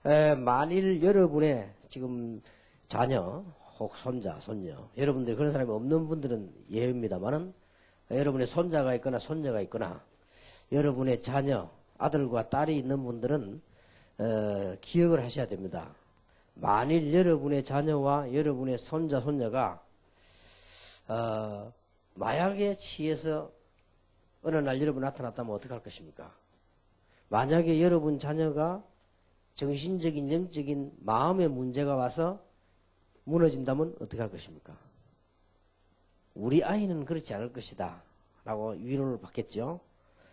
만일 여러분의 지금 자녀 혹 손자, 손녀, 여러분들 그런 사람이 없는 분들은 예외입니다만은 여러분의 손자가 있거나 손녀가 있거나 여러분의 자녀, 아들과 딸이 있는 분들은 기억을 하셔야 됩니다. 만일 여러분의 자녀와 여러분의 손자, 손녀가 마약에 취해서 어느 날 여러분 나타났다면 어떻게 할 것입니까? 만약에 여러분 자녀가 정신적인, 영적인 마음의 문제가 와서 무너진다면 어떻게 할 것입니까? 우리 아이는 그렇지 않을 것이다 라고 위로를 받겠죠.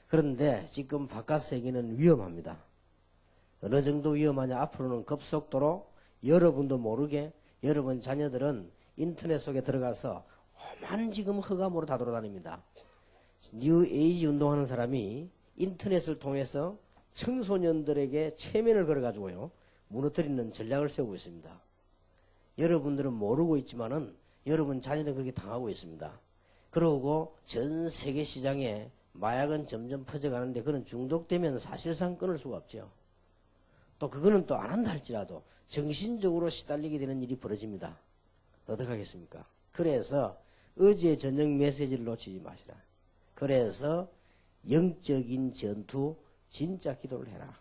그런데 지금 바깥 세계는 위험합니다. 어느 정도 위험하냐? 앞으로는 급속도로 여러분도 모르게 여러분 자녀들은 인터넷 속에 들어가서 험한 지금 허감으로 다 돌아다닙니다. 뉴 에이지 운동하는 사람이 인터넷을 통해서 청소년들에게 체면을 걸어가지고요 무너뜨리는 전략을 세우고 있습니다. 여러분들은 모르고 있지만은 여러분 자녀들은 그렇게 당하고 있습니다. 그러고 전 세계 시장에 마약은 점점 퍼져가는데 그는 중독되면 사실상 끊을 수가 없죠. 또 그거는 또 안 한다 할지라도 정신적으로 시달리게 되는 일이 벌어집니다. 어떻게 하겠습니까? 그래서 어제 저녁 메시지를 놓치지 마시라. 그래서 영적인 전투 진짜 기도를 해라.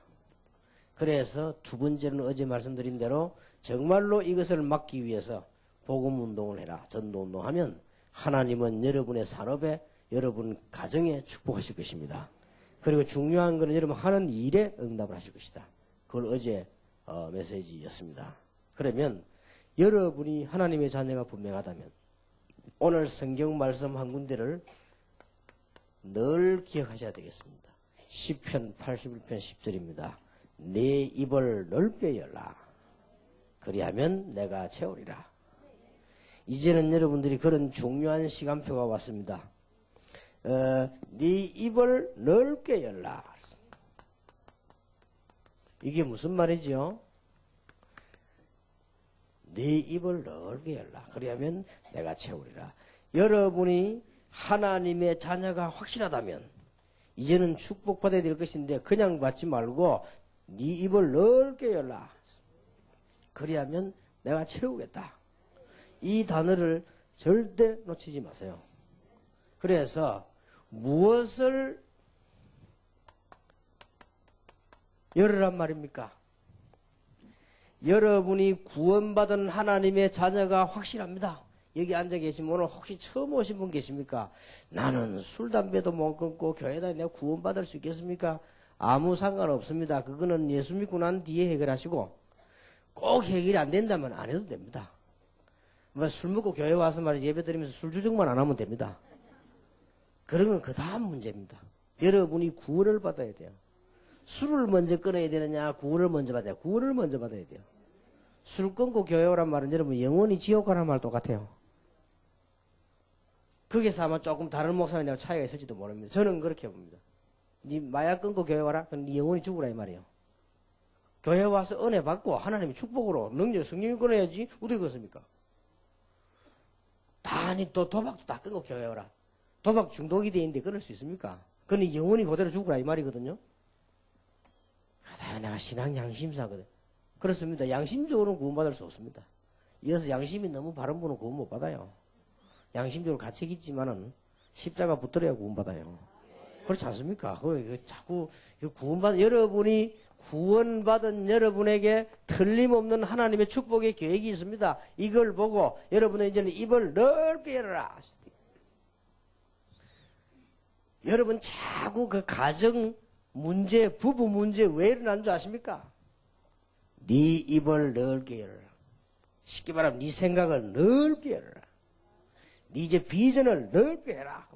그래서 두 번째는 어제 말씀드린 대로 정말로 이것을 막기 위해서 복음 운동을 해라. 전도 운동하면 하나님은 여러분의 산업에 여러분 가정에 축복하실 것입니다. 그리고 중요한 것은 여러분 하는 일에 응답을 하실 것이다. 그걸 어제 메시지였습니다. 그러면 여러분이 하나님의 자녀가 분명하다면 오늘 성경 말씀 한 군데를 늘 기억하셔야 되겠습니다. 시편 81편 10절입니다. 내 입을 넓게 열라. 그리하면 내가 채우리라. 이제는 여러분들이 그런 중요한 시간표가 왔습니다. 네 입을 넓게 열라. 이게 무슨 말이지요? 네 입을 넓게 열라. 그리하면 내가 채우리라. 여러분이 하나님의 자녀가 확실하다면 이제는 축복받아야 될 것인데 그냥 받지 말고 네 입을 넓게 열라. 그리하면 내가 채우겠다. 이 단어를 절대 놓치지 마세요. 그래서 무엇을 열으란 말입니까? 여러분이 구원받은 하나님의 자녀가 확실합니다. 여기 앉아 계시면 오늘 혹시 처음 오신 분 계십니까? 나는 술, 담배도 못 끊고 교회 다니며 내가 구원받을 수 있겠습니까? 아무 상관없습니다. 그거는 예수 믿고 난 뒤에 해결하시고 꼭 해결이 안 된다면 안 해도 됩니다. 뭐 술 먹고 교회 와서 말이지 예배 드리면서 술 주정만 안 하면 됩니다. 그런 건 그 다음 문제입니다. 여러분이 구원을 받아야 돼요. 술을 먼저 끊어야 되느냐 구원을 먼저 받아야 돼요. 구원을 먼저 받아야 돼요. 술 끊고 교회 오란 말은 여러분 영원히 지옥 가란 말 똑같아요. 거기서 아마 조금 다른 목사님하고 차이가 있을지도 모릅니다. 저는 그렇게 봅니다. 네 마약 끊고 교회 와라? 그럼 네 영원히 죽으라 이 말이에요. 교회 와서 은혜 받고 하나님의 축복으로 능력 성령이 끊어야지 어떻게 그렇습니까? 아니 또 도박도 다 끊고 교회 오라. 도박 중독이 돼 있는데 끊을 수 있습니까? 그건 영원히 그대로 죽으라 이 말이거든요. 내가 신앙 양심사거든. 그렇습니다. 양심적으로는 구원받을 수 없습니다. 이어서 양심이 너무 바른 분은 구원 못 받아요. 양심적으로 가책이 있지만은 십자가 붙들어야 구원받아요. 그렇지 않습니까? 자꾸 여러분이 구원받은 여러분에게 틀림없는 하나님의 축복의 계획이 있습니다. 이걸 보고 여러분은 이제는 입을 넓게 열어라. 여러분 자꾸 그 가정 문제, 부부 문제 왜 일어나는 줄 아십니까? 네 입을 넓게 열어라. 쉽게 말하면 네 생각을 넓게 열어라. 네 이제 비전을 넓게 해라.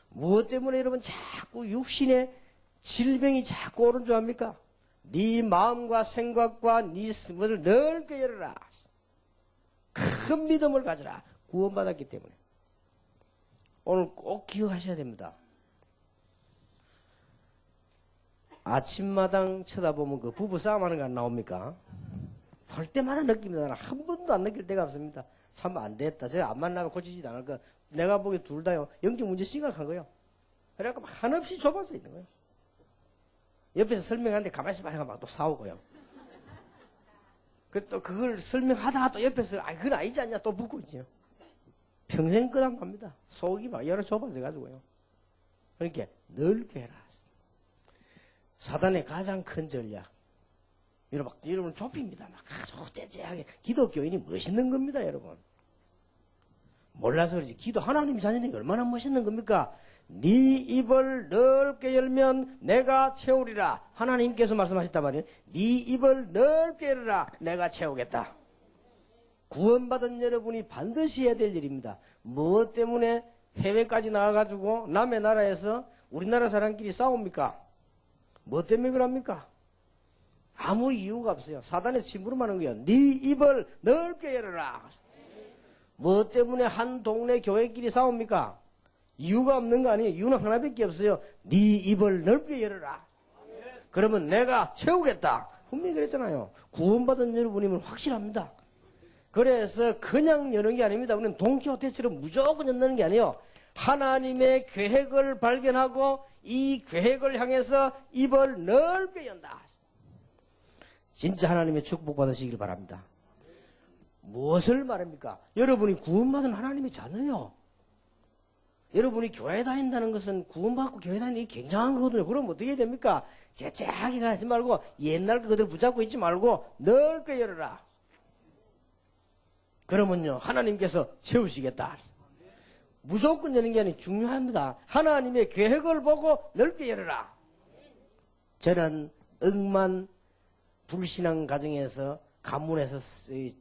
무엇 때문에 여러분 자꾸 육신의 질병이 자꾸 오는 줄 압니까? 네 마음과 생각과 네 스스로를 넓게 열어라. 큰 믿음을 가져라. 구원받았기 때문에. 오늘 꼭 기억하셔야 됩니다. 아침마당 쳐다보면 그 부부싸움 하는 거 안 나옵니까? 볼 때마다 느낍니다. 한 번도 안 느낄 때가 없습니다. 참 안 됐다. 제가 안 만나면 고치지도 않을 거. 내가 보기에 둘 다요. 영적 문제 심각한 거예요. 그래갖고 한없이 좁아져 있는 거예요. 옆에서 설명하는데 가만히 있어봐. 막 또 싸우고요. 또 그걸 설명하다가 또 옆에서, 그건 아니지 않냐, 또 묻고 있죠. 평생 끄당 갑니다. 속이 막 여러 좁아져가지고요. 그러니까 넓게 해라. 사단의 가장 큰 전략. 여러분 좁힙니다. 막 아주 째째하게. 기독교인이 멋있는 겁니다, 여러분. 몰라서 그러지. 기도 하나님 자녀니까 얼마나 멋있는 겁니까? 네 입을 넓게 열면 내가 채우리라. 하나님께서 말씀하셨단 말이에요. 네 입을 넓게 열어라. 내가 채우겠다. 구원받은 여러분이 반드시 해야 될 일입니다. 무엇 때문에 해외까지 나와가지고 남의 나라에서 우리나라 사람끼리 싸웁니까? 뭐 때문에 그럽니까? 아무 이유가 없어요. 사단의 심부름하는 거예요. 네 입을 넓게 열어라. 뭐 때문에 한 동네 교회끼리 싸웁니까? 이유가 없는 거 아니에요. 이유는 하나밖에 없어요. 네 입을 넓게 열어라. 그러면 내가 채우겠다. 분명히 그랬잖아요. 구원받은 여러분이면 확실합니다. 그래서 그냥 여는 게 아닙니다. 우리는 돈키호테처럼 무조건 연다는 게 아니에요. 하나님의 계획을 발견하고 이 계획을 향해서 입을 넓게 연다. 진짜 하나님의 축복 받으시길 바랍니다. 무엇을 말합니까? 여러분이 구원받은 하나님의 자녀요. 여러분이 교회 다닌다는 것은 구원받고 교회 다니는 게 굉장한 거거든요. 그럼 어떻게 됩니까? 재채하게 하지 말고 옛날 그대로 붙잡고 있지 말고 넓게 열어라. 그러면요 하나님께서 채우시겠다. 무조건 여는 게 아니라 중요합니다. 하나님의 계획을 보고 넓게 열어라. 저는 억만 불신앙 가정에서 가문에서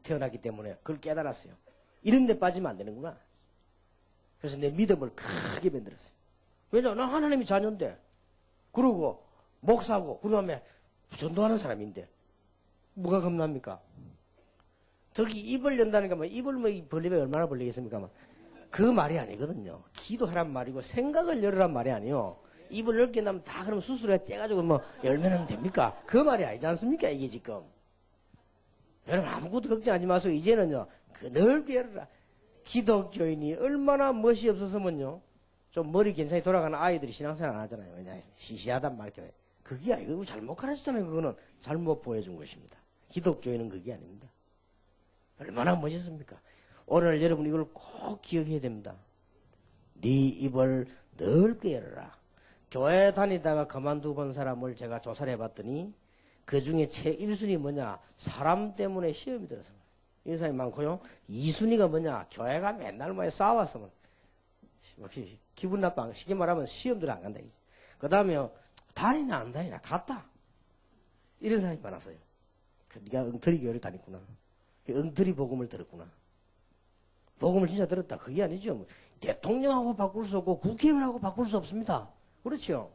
태어났기 때문에 그걸 깨달았어요. 이런 데 빠지면 안 되는구나. 그래서 내 믿음을 크게 만들었어요. 왜냐? 나 하나님이 자녀인데. 그리고 목사고 그 다음에 전도하는 사람인데 뭐가 겁납니까? 저기 입을 연다니까 뭐 입을 뭐 벌리면 얼마나 벌리겠습니까? 그 말이 아니거든요. 기도하란 말이고 생각을 열으란 말이 아니에요. 입을 넓게 나면 다 그럼 수술해 째가지고 뭐 열면 됩니까? 그 말이 아니지 않습니까? 이게 지금. 여러분 아무것도 걱정하지 마세요. 이제는요 그 넓게 열어라. 기독교인이 얼마나 멋이 없어서면요 좀 머리 괜찮게 돌아가는 아이들이 신앙생활 안 하잖아요. 왜냐 시시하단 말이에요. 그게 아니고 잘못 가르쳤잖아요. 그거는 잘못 보여준 것입니다. 기독교인은 그게 아닙니다. 얼마나 멋있습니까? 오늘 여러분 이걸 꼭 기억해야 됩니다. 네 입을 넓게 열어라. 교회 다니다가 그만두 본 사람을 제가 조사를 해봤더니 그 중에 최1순위 뭐냐? 사람 때문에 시험이 들어서. 이런 사람이 많고요. 2순위가 뭐냐? 교회가 맨날 뭐 싸웠으면 기분 나빠. 쉽게 말하면 시험들 안 간다. 그 다음에 다니나 안 다니나 갔다. 이런 사람이 많았어요. 네가 엉터리 교회를 다녔구나. 엉터리 복음을 들었구나. 복음을 진짜 들었다. 그게 아니죠. 뭐 대통령하고 바꿀 수 없고 국회의원하고 바꿀 수 없습니다. 그렇죠?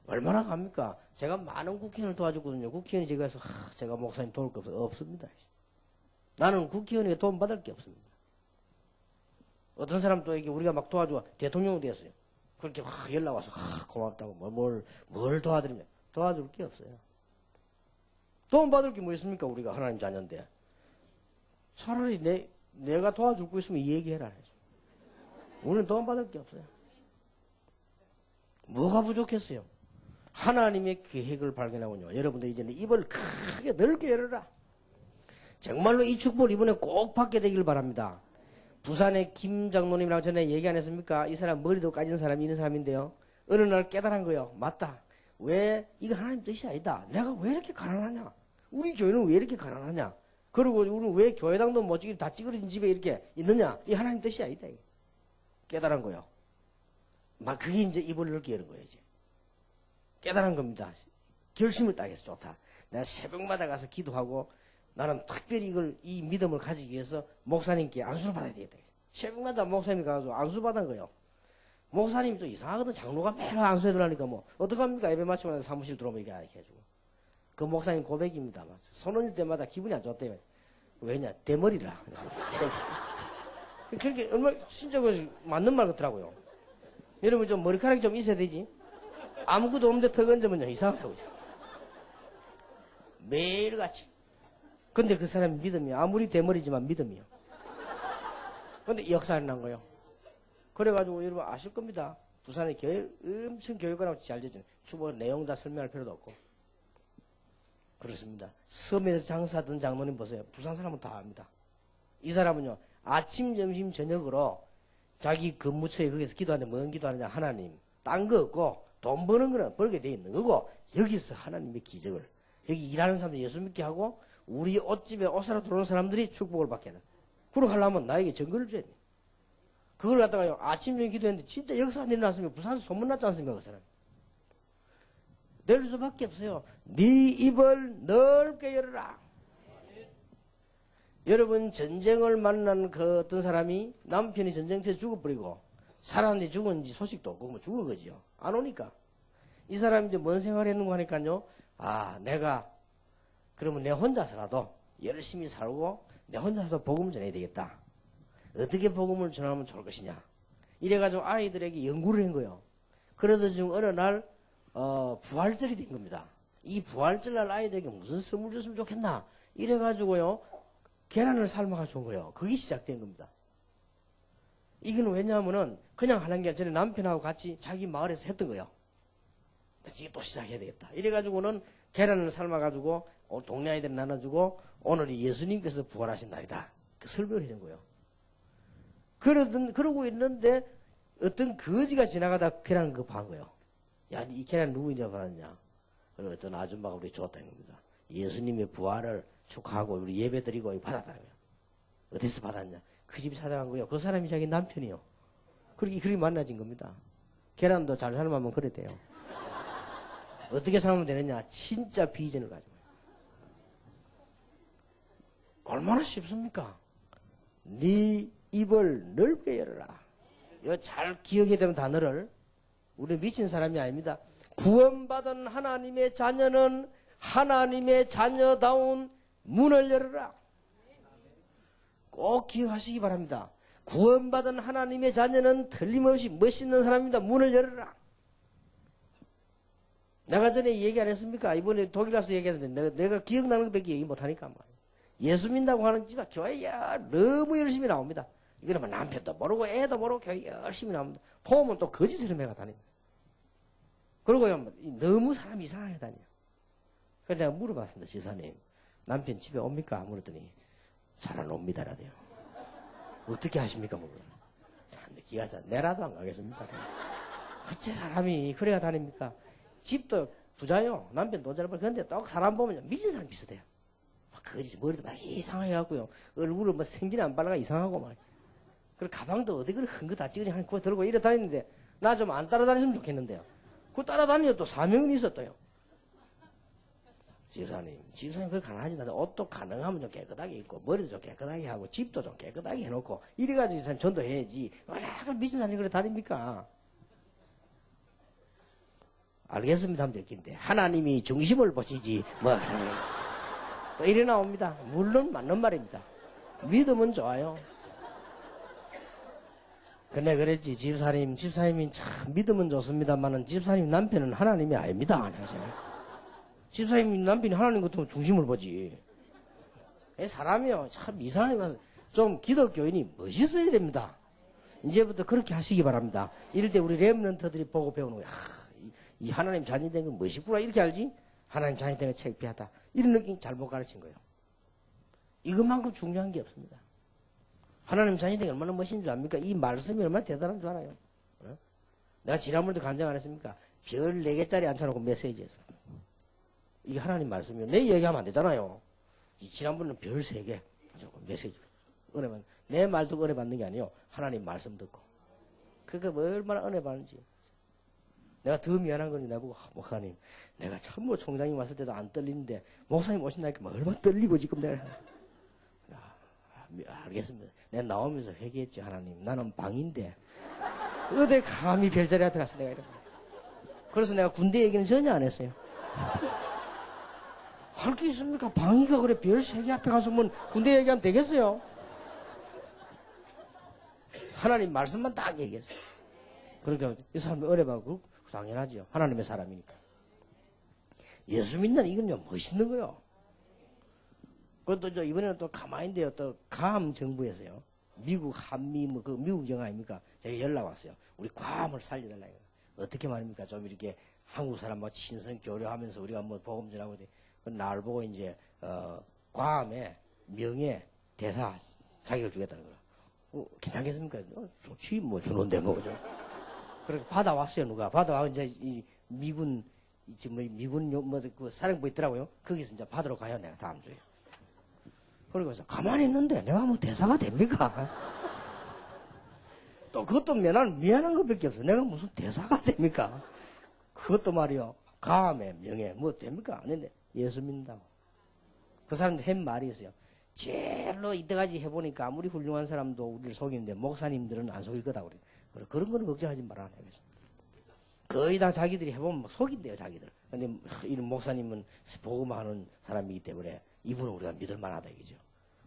얼마나 갑니까? 제가 많은 국회의원을 도와줬거든요. 국회의원이 제가 해서 제가 목사님 도울 거 없습니다. 나는 국회의원에게 도움 받을 게 없습니다. 어떤 사람 또 이게 우리가 막 도와줘 대통령이 됐어요. 그렇게 연락 와서 고맙다고 뭘 도와드리냐? 도와줄 게 없어요. 도움 받을 게 뭐 있습니까? 우리가 하나님 자녀인데. 차라리 내가 도와줄 거 있으면 얘기해라. 우리는 도움 받을 게 없어요. 뭐가 부족했어요? 하나님의 계획을 발견하군요. 여러분들 이제는 입을 크게 넓게 열어라. 정말로 이 축복을 이번에 꼭 받게 되길 바랍니다. 부산의 김 장로님이라고 전에 얘기 안 했습니까? 이 사람 머리도 까진 사람이 있는 사람인데요. 어느 날 깨달은 거예요. 맞다. 왜 이거 하나님 뜻이 아니다. 내가 왜 이렇게 가난하냐? 우리 교회는 왜 이렇게 가난하냐? 그리고 우리는 왜 교회당도 멋지게 다 찌그러진 집에 이렇게 있느냐? 이 하나님 뜻이 아니다. 깨달은 거예요. 막 그게 이제 입을 넓게 여는 거예요. 이제 깨달은 겁니다. 결심을 딱 해서 좋다. 내가 새벽마다 가서 기도하고 나는 특별히 이 믿음을 가지기 위해서 목사님께 안수를 받아야 되겠다. 새벽마다 목사님이 가서 안수 받은 거예요. 목사님이 또 이상하거든. 장로가 매일 안수해 들어가니까 뭐 어떡합니까? 예배 마치고 나서 사무실 들어오면 이렇게 해주고. 그 목사님 고백입니다. 손언일 때마다 기분이 안 좋았대요. 왜냐? 대머리라. 그렇게 얼마나 진짜 맞는 말 같더라고요. 여러분 좀 머리카락이 좀 있어야 되지. 아무것도 없는데 턱 얹으면요 이상하다고. 매일같이. 근데 그 사람이 믿음이요. 아무리 대머리지만 믿음이요. 근데 역사를 난 거예요. 그래가지고 여러분 아실 겁니다. 부산의 교회 엄청 교육관하고 잘 되죠. 추보 내용 다 설명할 필요도 없고. 그렇습니다. 섬에서 장사하던 장로님 보세요. 부산 사람은 다 압니다. 이 사람은요, 아침, 점심, 저녁으로 자기 근무처에 거기서 기도하는데 뭔 기도하느냐? 하나님. 딴 거 없고 돈 버는 거는 벌게 돼 있는 거고 여기서 하나님의 기적을 여기 일하는 사람들이 예수 믿게 하고 우리 옷집에 옷 사러 들어오는 사람들이 축복을 받게 하는. 그러고 하려면 나에게 증거를 줘야 돼. 그걸 갖다가 아침, 저녁 기도했는데 진짜 역사가 일어났으면 부산에서 소문났지 않습니까? 그 사람. 낼 수밖에 없어요. 네 입을 넓게 열어라. 여러분 전쟁을 만난 그 어떤 사람이 남편이 전쟁터에 죽어버리고 살았는지 죽었는지 소식도 없고 뭐 죽은 거지요. 안 오니까. 이 사람이 이제 뭔 생각을 했는가 하니까요. 아, 내가 그러면 내 혼자서라도 열심히 살고 내 혼자서도 복음을 전해야 되겠다. 어떻게 복음을 전하면 좋을 것이냐. 이래가지고 아이들에게 연구를 한 거예요. 그러던 중 어느 날 부활절이 된 겁니다. 이 부활절날 아이들에게 무슨 선물 줬으면 좋겠나. 이래가지고요. 계란을 삶아가 준 거예요. 그게 시작된 겁니다. 이건 왜냐하면은 그냥 하는 게 전에 남편하고 같이 자기 마을에서 했던 거예요. 지금 또 시작해야 되겠다. 이래가지고는 계란을 삶아가지고 동네 아이들 나눠주고 오늘이 예수님께서 부활하신 날이다. 그 설명을 해준 거예요. 그러고 있는데 어떤 거지가 지나가다 계란을 급한 거예요. 야, 이 계란 누구인지 받았냐? 그리고 어떤 아줌마가 우리 줬다는 겁니다. 예수님의 부활을 축하하고 우리 예배 드리고 받았다는 거예요. 어디서 받았냐? 그 집 찾아간 거예요. 그 사람이 자기 남편이요. 그렇게 만나진 겁니다. 계란도 잘 삶으면 그래 돼요. 어떻게 삶으면 되느냐? 진짜 비전을 가지고. 얼마나 쉽습니까? 네 입을 넓게 열어라. 이거 잘 기억해야 되는 단어를. 우리 미친 사람이 아닙니다. 구원받은 하나님의 자녀는 하나님의 자녀다운 문을 열어라. 꼭 기억하시기 바랍니다. 구원받은 하나님의 자녀는 틀림없이 멋있는 사람입니다. 문을 열어라. 내가 전에 얘기 안 했습니까? 이번에 독일 가서 얘기했는데 내가 기억나는 것밖에 얘기 못하니까 말이야. 예수 믿는다고 하는 집안 교회야 너무 열심히 나옵니다. 이거는 뭐 남편도 모르고 애도 모르고 교회 열심히 나옵니다. 보면 또 거짓처럼 해가 다닙니다. 그리고요 너무 사람이 이상하게 다녀요. 그래서 내가 물어봤습니다. 집사님 남편 집에 옵니까? 물었더니 잘 안 옵니다라대요. 어떻게 하십니까? 뭐 참 기가 차. 내라도 안 가겠습니다. 어째 사람이 그래야 다닙니까? 집도 부자요. 남편 돈 잘 벌. 그런데 또 사람 보면 미친 사람 비슷해요. 거짓 머리도 막 이상하게 갖고요. 얼굴은 뭐 생진 안 발라가 이상하고 막. 그리고 가방도 어디 그렇게 큰 거 다 찌그리 그거 들고 이래 다니는데 나 좀 안 따라다녔으면 좋겠는데요. 그 따라다니면 또 사명은 있었대요. 집사님 그렇게 가능하지 않는데 옷도 가능하면 좀 깨끗하게 입고 머리도 좀 깨끗하게 하고 집도 좀 깨끗하게 해놓고 이래가지고 집사님 전도해야지. 왜 미친 사람이 그래 다닙니까? 알겠습니다 하면 될 텐데 하나님이 중심을 보시지 뭐 또 이래 나옵니다. 물론 맞는 말입니다. 믿음은 좋아요. 근데 그랬지 집사님이 참 믿음은 좋습니다만은 집사님 남편은 하나님이 아닙니다. 집사님 남편이 하나님 같으면 중심을 보지. 사람이요 참 이상하게 좀 기독교인이 멋있어야 됩니다. 이제부터 그렇게 하시기 바랍니다. 이럴 때 우리 렘넌트들이 보고 배우는 거야. 이 하나님 자녀 된 건 멋있구나 이렇게 알지? 하나님 자녀 된 건 창피하다. 이런 느낌 잘못 가르친 거예요. 이것만큼 중요한 게 없습니다. 하나님 자녀 된 게 얼마나 멋있는 줄 압니까? 이 말씀이 얼마나 대단한 줄 알아요? 어? 내가 지난번에도 간증 안 했습니까? 별 4개짜리 앉혀놓고 메시지에서. 이게 하나님 말씀이요. 내 얘기하면 안 되잖아요. 지난번에는 별 3개 메시지. 은혜만 내 말도 은혜 받는 게 아니에요. 하나님 말씀 듣고. 그게 얼마나 은혜 받는지. 내가 더 미안한 건 나보고 목사님 내가 참모 총장님 왔을 때도 안 떨리는데 목사님 오신다니까 막 얼마나 떨리고 지금 내가 알겠습니다. 내가 나오면서 회개했지. 하나님 나는 방인데 어디 감히 별자리 앞에 가서 내가 이러고. 그래서 내가 군대 얘기는 전혀 안 했어요. 할 게 있습니까? 방위가 그래 별 3개 앞에 가서 뭐 군대 얘기하면 되겠어요? 하나님 말씀만 딱 얘기했어요. 그러니까 이 사람이 은혜 받고 당연하죠. 하나님의 사람이니까. 예수 믿는 이건 멋있는 거요. 그것도 이번에는 또 가만히인데요. 또 괌 정부에서요. 미국 한미 그 미국 영화 아닙니까? 제가 연락 왔어요. 우리 괌을 살려달라 이거. 어떻게 말입니까? 좀 이렇게 한국 사람하고 친선 교류하면서 우리가 뭐 복음 전하고 날 보고 이제 과암에 명예 대사 자격을 주겠다는 거야. 괜찮겠습니까? 좋지 뭐 주는데 뭐 그죠? 그렇게 받아왔어요 누가 받아와 이제 이 미군 지금 뭐 미군 그 사령부 있더라고요. 거기서 이제 받으러 가요 내가 다음 주에. 그러고서 가만히 있는데 내가 뭐 대사가 됩니까? 또 그것도 미안한 것밖에 없어. 내가 무슨 대사가 됩니까? 그것도 말이요. 감의 명예 뭐 됩니까? 아닌데 예수 믿는다고. 그 사람들 한 말이 있어요. 제일로 이때까지 해보니까 아무리 훌륭한 사람도 우리를 속이는데 목사님들은 안 속일 거다 그래. 그런 거는 걱정하지 말아. 거의 다 자기들이 해보면 속인대요 자기들. 근데 이런 목사님은 복음하는 사람이기 때문에 이분은 우리가 믿을 만하다 이거죠.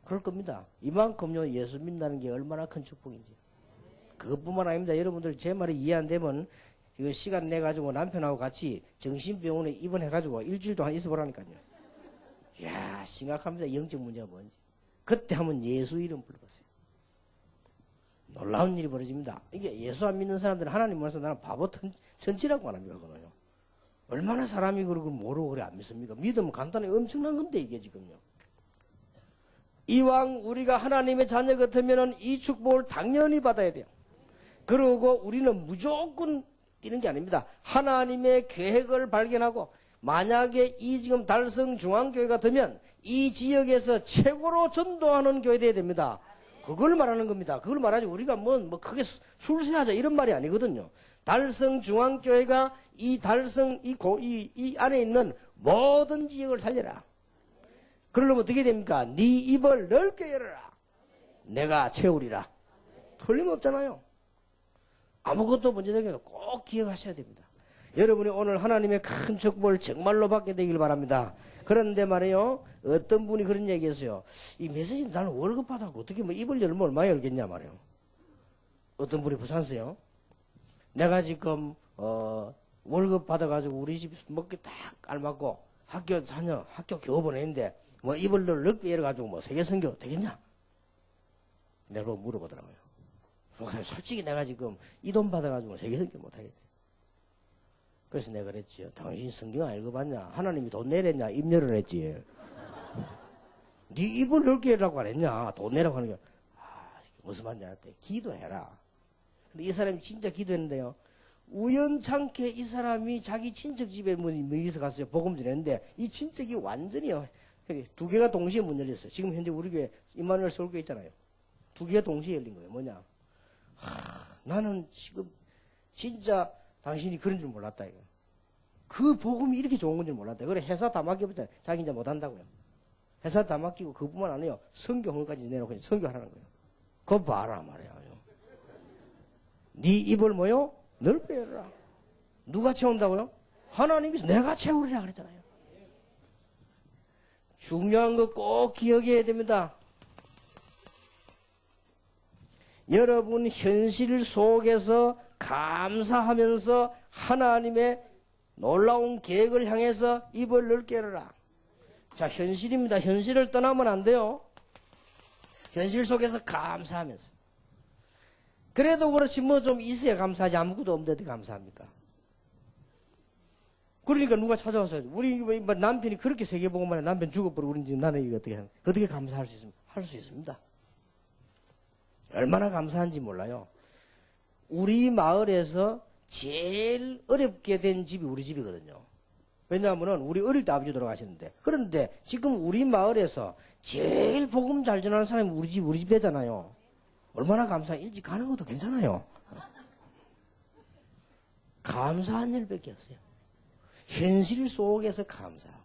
그럴 겁니다. 이만큼요 예수 믿는다는 게 얼마나 큰 축복인지. 그것뿐만 아닙니다. 여러분들 제 말이 이해 안 되면 이거 시간 내 가지고 남편하고 같이 정신병원에 입원해가지고 일주일 동안 있어보라니까요. 이야 심각합니다. 영적 문제가 뭔지. 그때 한번 예수 이름 불러보세요. 놀라운 일이 벌어집니다. 이게 예수 안 믿는 사람들은 하나님 몰라서 나는 바보 천치라고 안 합니까 그거요. 얼마나 사람이 그러고 모르고 그래 안 믿습니까? 믿으면 간단히 엄청난 건데 이게 지금요. 이왕 우리가 하나님의 자녀 같으면은 이 축복을 당연히 받아야 돼요. 그리고 우리는 무조건 뛰는 게 아닙니다. 하나님의 계획을 발견하고 만약에 이 지금 달성 중앙교회가 되면 이 지역에서 최고로 전도하는 교회 돼야 됩니다. 그걸 말하는 겁니다. 그걸 말하지 우리가 뭐 크게 출세하자 이런 말이 아니거든요. 달성 중앙교회가 이 달성 이 안에 있는 모든 지역을 살려라. 그러려면 어떻게 됩니까? 네 입을 넓게 열어라. 내가 채우리라. 틀림없잖아요. 아무것도 문제되게 꼭 기억하셔야 됩니다. 여러분이 오늘 하나님의 큰 축복을 정말로 받게 되길 바랍니다. 그런데 말이에요. 어떤 분이 그런 얘기했어요. 이 메시지 나는 월급 받아고 어떻게 뭐 입을 열면 얼마나 열겠냐 말이에요. 어떤 분이 부산서요. 내가 지금 월급 받아가지고 우리 집 먹기 딱 알맞고 학교 자녀 학교 교우 보내는데 뭐 입을 넓게 열어가지고 뭐 세계 선교 되겠냐? 내가 물어보더라고요. 목사님 솔직히 내가 지금 이 돈 받아가지고 세계 선교 못하겠대. 그래서 내가 그랬지. 당신 성경 안 읽어봤냐? 하나님이 돈 내랬냐? 입 열어냈지. 네 입을 넓게 하라고 안 했냐? 돈 내라고 하는 게 무슨 말인지 알았대. 기도해라. 근데 이 사람이 진짜 기도했는데요. 우연찮게 이 사람이 자기 친척 집에 멀리서 갔어요. 복음 전했는데 이 친척이 완전히요. 두 개가 동시에 문 열렸어요. 지금 현재 우리 교회 임마누엘 서울교회 있잖아요. 두 개가 동시에 열린 거예요. 뭐냐? 나는 지금 진짜 당신이 그런 줄 몰랐다 이거. 그 복음이 이렇게 좋은 건 줄 몰랐다. 그래 회사 다 맡겨보자. 자기 이제 못한다고요. 회사 다 맡기고 그뿐만 아니에요. 성경까지 내놓고 성교하라는 거예요. 그거 봐라 말이야. 네 입을 뭐요? 넓게 열어라. 누가 채운다고요? 하나님이 내가 채우리라 그랬잖아요. 중요한 거 꼭 기억해야 됩니다. 여러분 현실 속에서 감사하면서 하나님의 놀라운 계획을 향해서 입을 넓게 열어라. 자, 현실입니다. 현실을 떠나면 안 돼요. 현실 속에서 감사하면서. 그래도 그렇지 뭐 좀 있어야 감사하지 아무것도 없는데 감사합니까? 그러니까 누가 찾아와서 우리 남편이 그렇게 세계복음만 해 남편 죽어버리고 우리 지금 나는 이거 어떻게 감사할 수 있습니까? 할 수 있습니다. 얼마나 감사한지 몰라요. 우리 마을에서 제일 어렵게 된 집이 우리 집이거든요. 왜냐하면 우리 어릴 때 아버지 돌아가셨는데 그런데 지금 우리 마을에서 제일 복음 잘 전하는 사람이 우리 집 되잖아요. 얼마나 감사해. 일찍 가는 것도 괜찮아요. 감사한 일밖에 없어요. 현실 속에서 감사하고.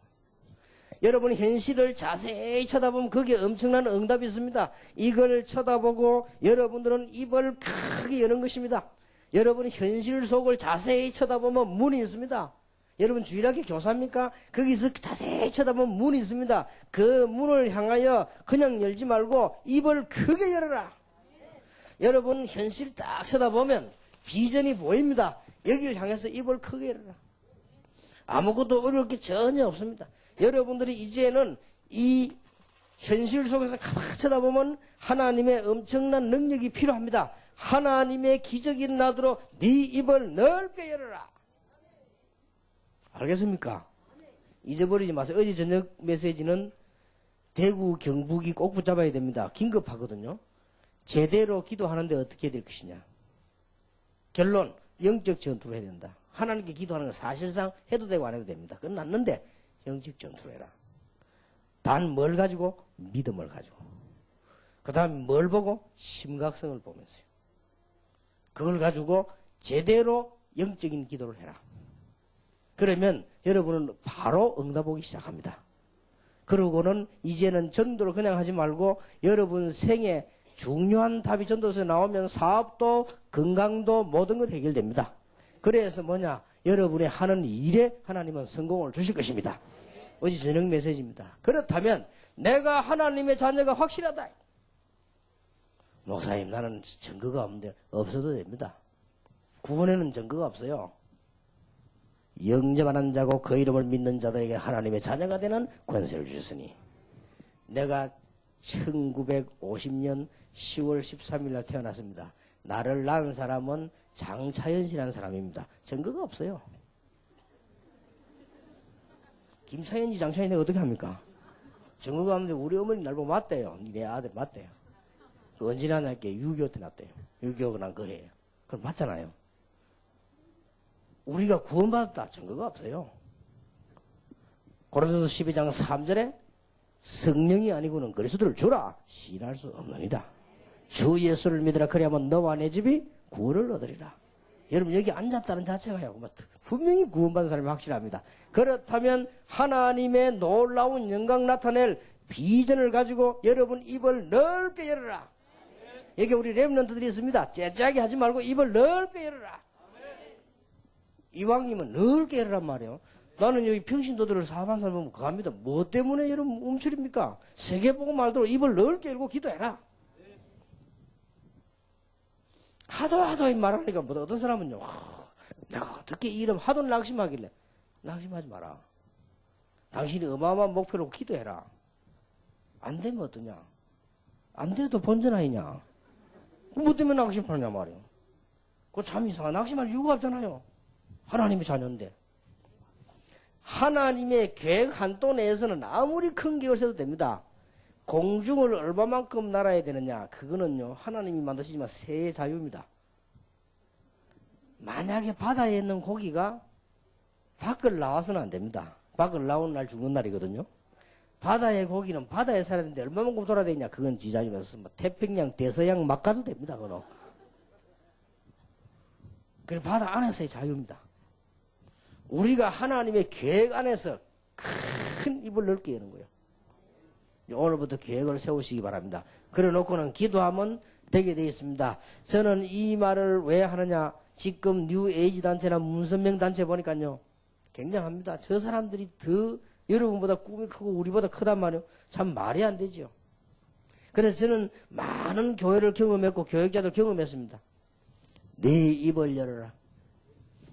여러분 현실을 자세히 쳐다보면 거기에 엄청난 응답이 있습니다. 이걸 쳐다보고 여러분들은 입을 크게 여는 것입니다. 여러분 현실 속을 자세히 쳐다보면 문이 있습니다. 여러분 주일학교 교사입니까? 거기서 자세히 쳐다보면 문이 있습니다. 그 문을 향하여 그냥 열지 말고 입을 크게 열어라. 여러분 현실 딱 쳐다보면 비전이 보입니다. 여기를 향해서 입을 크게 열어라. 아무것도 어려울 게 전혀 없습니다. 여러분들이 이제는 이 현실 속에서 가만히 쳐다보면 하나님의 엄청난 능력이 필요합니다. 하나님의 기적이 일어나도록 네 입을 넓게 열어라. 알겠습니까? 잊어버리지 마세요. 어제 저녁 메시지는 대구, 경북이 꼭 붙잡아야 됩니다. 긴급하거든요. 제대로 기도하는데 어떻게 될 것이냐. 결론, 영적 전투를 해야 된다. 하나님께 기도하는 건 사실상 해도 되고 안 해도 됩니다. 그건 낫는데 영적 전투를 해라. 단 뭘 가지고? 믿음을 가지고. 그 다음에 뭘 보고? 심각성을 보면서요. 그걸 가지고 제대로 영적인 기도를 해라. 그러면 여러분은 바로 응답 오기 시작합니다. 그러고는 이제는 전도를 그냥 하지 말고 여러분 생에 중요한 답이 전도서에 나오면 사업도 건강도 모든 것 해결됩니다. 그래서 뭐냐? 여러분의 하는 일에 하나님은 성공을 주실 것입니다. 어제 저녁 메시지입니다. 그렇다면 내가 하나님의 자녀가 확실하다. 목사님 나는 증거가 없는데 없어도 됩니다. 구원에는 증거가 없어요. 영접하는 자고 그 이름을 믿는 자들에게 하나님의 자녀가 되는 권세를 주셨으니 내가 1950년 10월 13일 날 태어났습니다. 나를 낳은 사람은 장차연씨라는 사람입니다. 증거가 없어요. 김차연지 장차연이 어떻게 합니까? 증거가 없는데 우리 어머니 날 보고 맞대요. 내 아들 맞대요. 그 언제 낳았게 6.25 때 낳았대요. 6.25가 난 그 해예요. 그럼 맞잖아요. 우리가 구원받았다. 증거가 없어요. 고린도서 12장 3절에 성령이 아니고는 그리스도를 주라 시인할 수 없느니라. 주 예수를 믿으라. 그래야만 너와 내 집이 구원을 얻으리라. 여러분 여기 앉았다는 자체가요. 분명히 구원받은 사람이 확실합니다. 그렇다면 하나님의 놀라운 영광 나타낼 비전을 가지고 여러분 입을 넓게 열어라. 여기 우리 렘넌트들이 있습니다. 째째하게 하지 말고 입을 넓게 열어라. 이왕이면 넓게 열어란 말이에요. 나는 여기 평신도들을 사방 살면 그거 합니다. 뭐 때문에 여러분 움츠립니까? 세계보고 말도록 입을 넓게 열고 기도해라. 하도 말하니까 뭐 어떤 사람은요. 내가 어떻게 이름 하도 낙심하길래 낙심하지 마라. 당신이 어마어마한 목표로 기도해라. 안 되면 어떠냐? 안 돼도 본전아니냐? 뭐 때문에 낙심하냐 말이에요. 그거 참 이상하. 낙심할 이유가 없잖아요. 하나님의 자녀인데. 하나님의 계획 한도 내에서는 아무리 큰 계획을 세도 됩니다. 공중을 얼마만큼 날아야 되느냐? 그거는요, 하나님이 만드시지만 새의 자유입니다. 만약에 바다에 있는 고기가 밖을 나와서는 안 됩니다. 밖을 나오는 날 죽는 날이거든요. 바다의 고기는 바다에 살아야 되는데 얼마만큼 돌아야 되냐? 그건 지 자유면서 태평양, 대서양 막 가도 됩니다. 그건. 그래 바다 안에서의 자유입니다. 우리가 하나님의 계획 안에서 큰 입을 넓게 여는 거예요. 오늘부터 계획을 세우시기 바랍니다. 그래 놓고는 기도하면 되게 되어 있습니다. 저는 이 말을 왜 하느냐. 지금 뉴에이지 단체나 문선명 단체 보니까요. 굉장합니다. 저 사람들이 더 여러분보다 꿈이 크고 우리보다 크단 말이에요. 참 말이 안 되죠. 그래서 저는 많은 교회를 경험했고 교육자들 경험했습니다. 네 입을 열어라.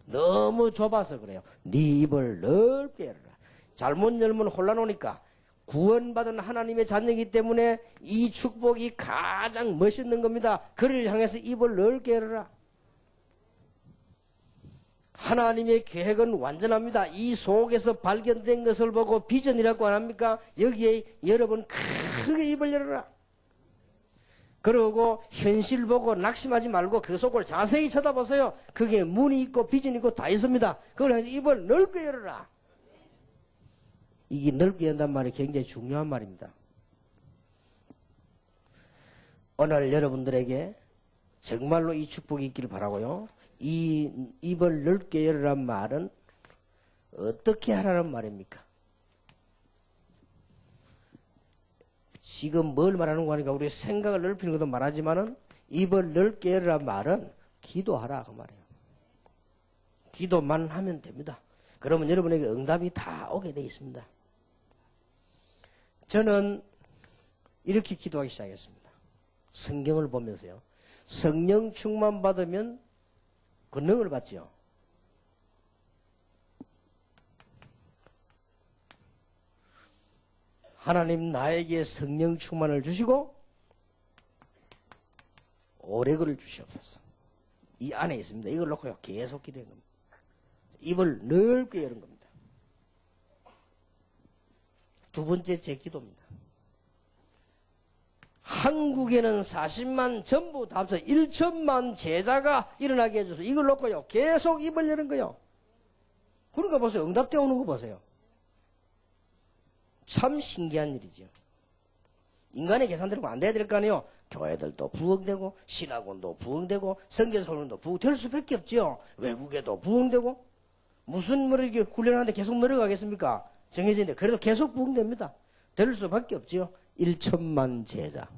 너무 좁아서 그래요. 네 입을 넓게 열어라. 잘못 열면 혼란 오니까 구원받은 하나님의 자녀이기 때문에 이 축복이 가장 멋있는 겁니다. 그를 향해서 입을 넓게 열어라. 하나님의 계획은 완전합니다. 이 속에서 발견된 것을 보고 비전이라고 안 합니까? 여기에 여러분 크게 입을 열어라. 그러고 현실 보고 낙심하지 말고 그 속을 자세히 쳐다보세요. 그게 문이 있고 비전이 있고 다 있습니다. 그걸 해서 입을 넓게 열어라. 이게 넓게 연단 말이 굉장히 중요한 말입니다. 오늘 여러분들에게 정말로 이 축복이 있기를 바라고요. 이 입을 넓게 열으란 말은 어떻게 하라는 말입니까? 지금 뭘 말하는 거니까 우리 생각을 넓히는 것도 말하지만은 입을 넓게 열으란 말은 기도하라 그 말이에요. 기도만 하면 됩니다. 그러면 여러분에게 응답이 다 오게 되어 있습니다. 저는 이렇게 기도하기 시작했습니다. 성경을 보면서요. 성령 충만 받으면 권능을 받지요. 하나님 나에게 성령 충만을 주시고 오래그를 주시옵소서. 이 안에 있습니다. 이걸 놓고요. 계속 기도하는 겁니다. 입을 넓게 여는 겁니다. 두 번째 제 기도입니다. 한국에는 40만 전부 다 합쳐 1천만 제자가 일어나게 해줘서 이걸 놓고요. 계속 입을 여는 거요. 그러니까 보세요. 응답되어 오는 거 보세요. 참 신기한 일이죠. 인간의 계산대로 안 돼야 될 거 아니에요. 교회들도 부흥되고 신학원도 부흥되고 선교사원도 부흥될 수밖에 없죠. 외국에도 부흥되고 무슨 뭐 이렇게 훈련하는데 계속 늘어가겠습니까? 정해진데 그래도 계속 부흥됩니다. 될 수밖에 없죠. 1천만 제자.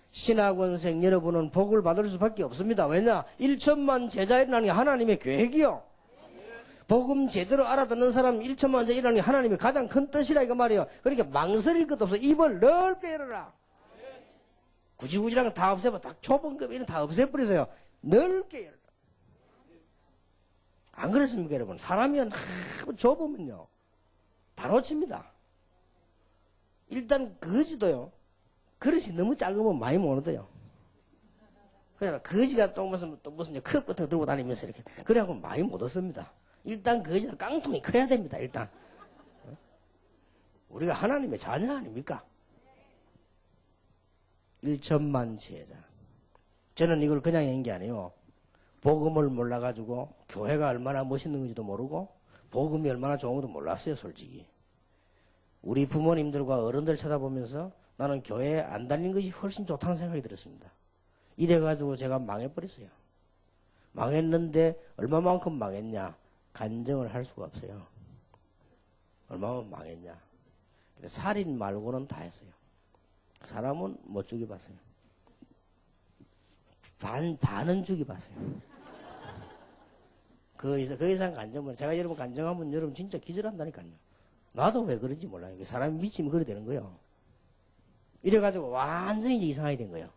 신학원생 여러분은 복을 받을 수밖에 없습니다. 왜냐? 1천만 제자 일어나는 게 하나님의 계획이요. 복음 제대로 알아듣는 사람 1천만 제자 일어나는 게 하나님의 가장 큰 뜻이라 이거 말이에요. 그러니까 망설일 것도 없어. 입을 넓게 열어라. 구지구지랑 다 없애버. 딱 초본급 이런 다 없애버리세요. 넓게 열어라. 안 그렇습니까 여러분? 사람이 너무 좁으면요. 다 놓칩니다. 일단 거지도요. 그릇이 너무 작으면 많이 못 얻어요. 그래서 거지가 또 무슨 컵 같은 거 들고 다니면서 이렇게 그래갖고 많이 못 얻습니다. 일단 거지는 깡통이 커야 됩니다. 일단 우리가 하나님의 자녀 아닙니까? 1천만 제자. 저는 이걸 그냥 한 게 아니에요. 복음을 몰라가지고 교회가 얼마나 멋있는 건지도 모르고 복음이 얼마나 좋은 것도 몰랐어요. 솔직히. 우리 부모님들과 어른들 쳐다보면서 나는 교회에 안 다니는 것이 훨씬 좋다는 생각이 들었습니다. 이래가지고 제가 망해버렸어요. 망했는데 얼마만큼 망했냐? 간증을 할 수가 없어요. 얼마만 망했냐? 살인 말고는 다 했어요. 사람은 못 죽여봤어요. 반은 죽여봤어요. 그 이상 간증은 제가 여러분 간증하면 여러분 진짜 기절한다니까요. 나도 왜 그런지 몰라요. 사람이 미치면 그래 되는 거예요. 이래가지고 완전히 이제 이상하게 된 거예요.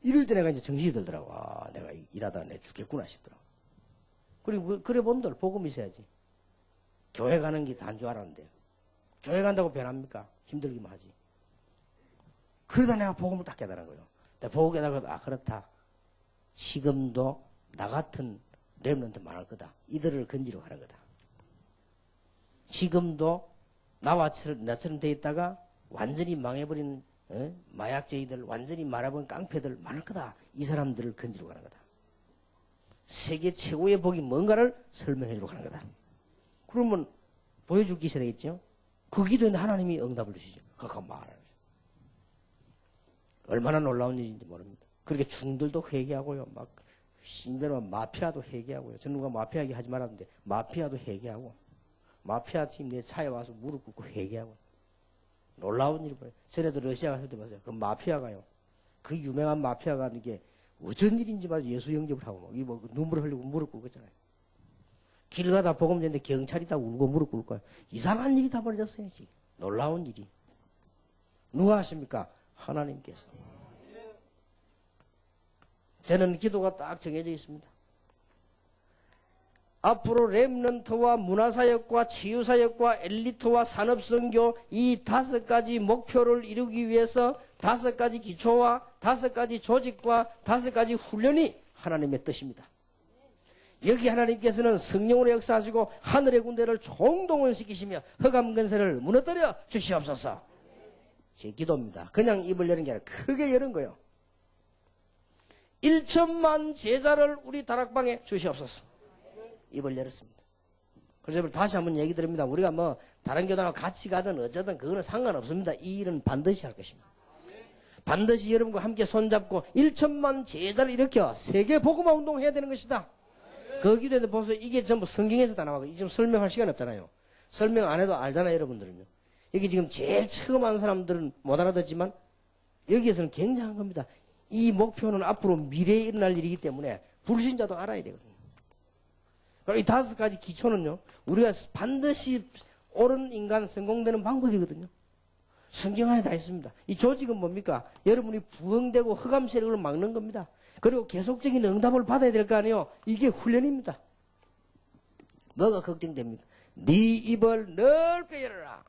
이럴 때 내가 이제 정신이 들더라고. 아, 내가 일하다가 내가 죽겠구나 싶더라고. 그리고 그래 본들 복음 있어야지. 교회 가는 게 단 줄 알았는데. 교회 간다고 변합니까? 힘들기만 하지. 그러다 내가 복음을 딱 깨달은 거예요. 내가 복음을 깨달고 아 그렇다. 지금도 나 같은 렘넌트 많을 거다. 이들을 건지러 가는 거다. 지금도 나처럼 돼 있다가 완전히 망해버린 마약쟁이들, 완전히 말아버린 깡패들 많을 거다. 이 사람들을 건지러 가는 거다. 세계 최고의 복이 뭔가를 설명해 주러 가는 거다. 그러면 보여줄 게 있어야 되겠죠? 그 기도에 하나님이 응답을 주시죠. 그거 말하는 거죠. 얼마나 놀라운 일인지 모릅니다. 그렇게 중들도 회개하고요. 막 신변은 마피아도 회개하고요. 저는 누가 마피아 얘기 하지 말았는데 마피아도 회개하고 마피아 팀 내 차에 와서 무릎 꿇고 회개하고 놀라운 일이 뭐예요. 전에도 러시아 갔을 때 봤어요. 그 마피아가요. 그 유명한 마피아가 이게 어쩐 일인지 말이죠. 예수 영접을 하고 뭐 눈물을 흘리고 무릎 꿇고 있잖아요. 길 가다 복음 전에 경찰이 다 울고 무릎 꿇을 거예요. 이상한 일이 다 벌어졌어요. 지금. 놀라운 일이. 누가 하십니까? 하나님께서. 저는 기도가 딱 정해져 있습니다. 앞으로 렘넌트와 문화사역과 치유사역과 엘리트와 산업선교 이 5가지 목표를 이루기 위해서 5가지 기초와 5가지 조직과 5가지 훈련이 하나님의 뜻입니다. 여기 하나님께서는 성령으로 역사하시고 하늘의 군대를 총동원시키시며 흑암근세를 무너뜨려 주시옵소서. 제 기도입니다. 그냥 입을 여는 게 아니라 크게 여는 거예요. 1천만 제자를 우리 다락방에 주시옵소서. 입을 열었습니다. 그래서 다시 한번 얘기 드립니다. 우리가 뭐 다른 교단과 같이 가든 어쩌든 그거는 상관없습니다. 이 일은 반드시 할 것입니다. 반드시 여러분과 함께 손잡고 1천만 제자를 일으켜 세계 복음화 운동을 해야 되는 것이다. 거기에 보세요. 이게 전부 성경에서 다 나와요. 지금 설명할 시간 없잖아요. 설명 안 해도 알잖아요. 여러분들은요. 여기 지금 제일 처음 한 사람들은 못 알아듣지만 여기에서는 굉장한 겁니다. 이 목표는 앞으로 미래에 일어날 일이기 때문에 불신자도 알아야 되거든요. 그럼 이 5가지 기초는요. 우리가 반드시 옳은 인간 성공되는 방법이거든요. 성경 안에 다 있습니다. 이 조직은 뭡니까? 여러분이 부흥되고 흑암 세력을 막는 겁니다. 그리고 계속적인 응답을 받아야 될 거 아니에요. 이게 훈련입니다. 뭐가 걱정됩니까? 네 입을 넓게 열어라.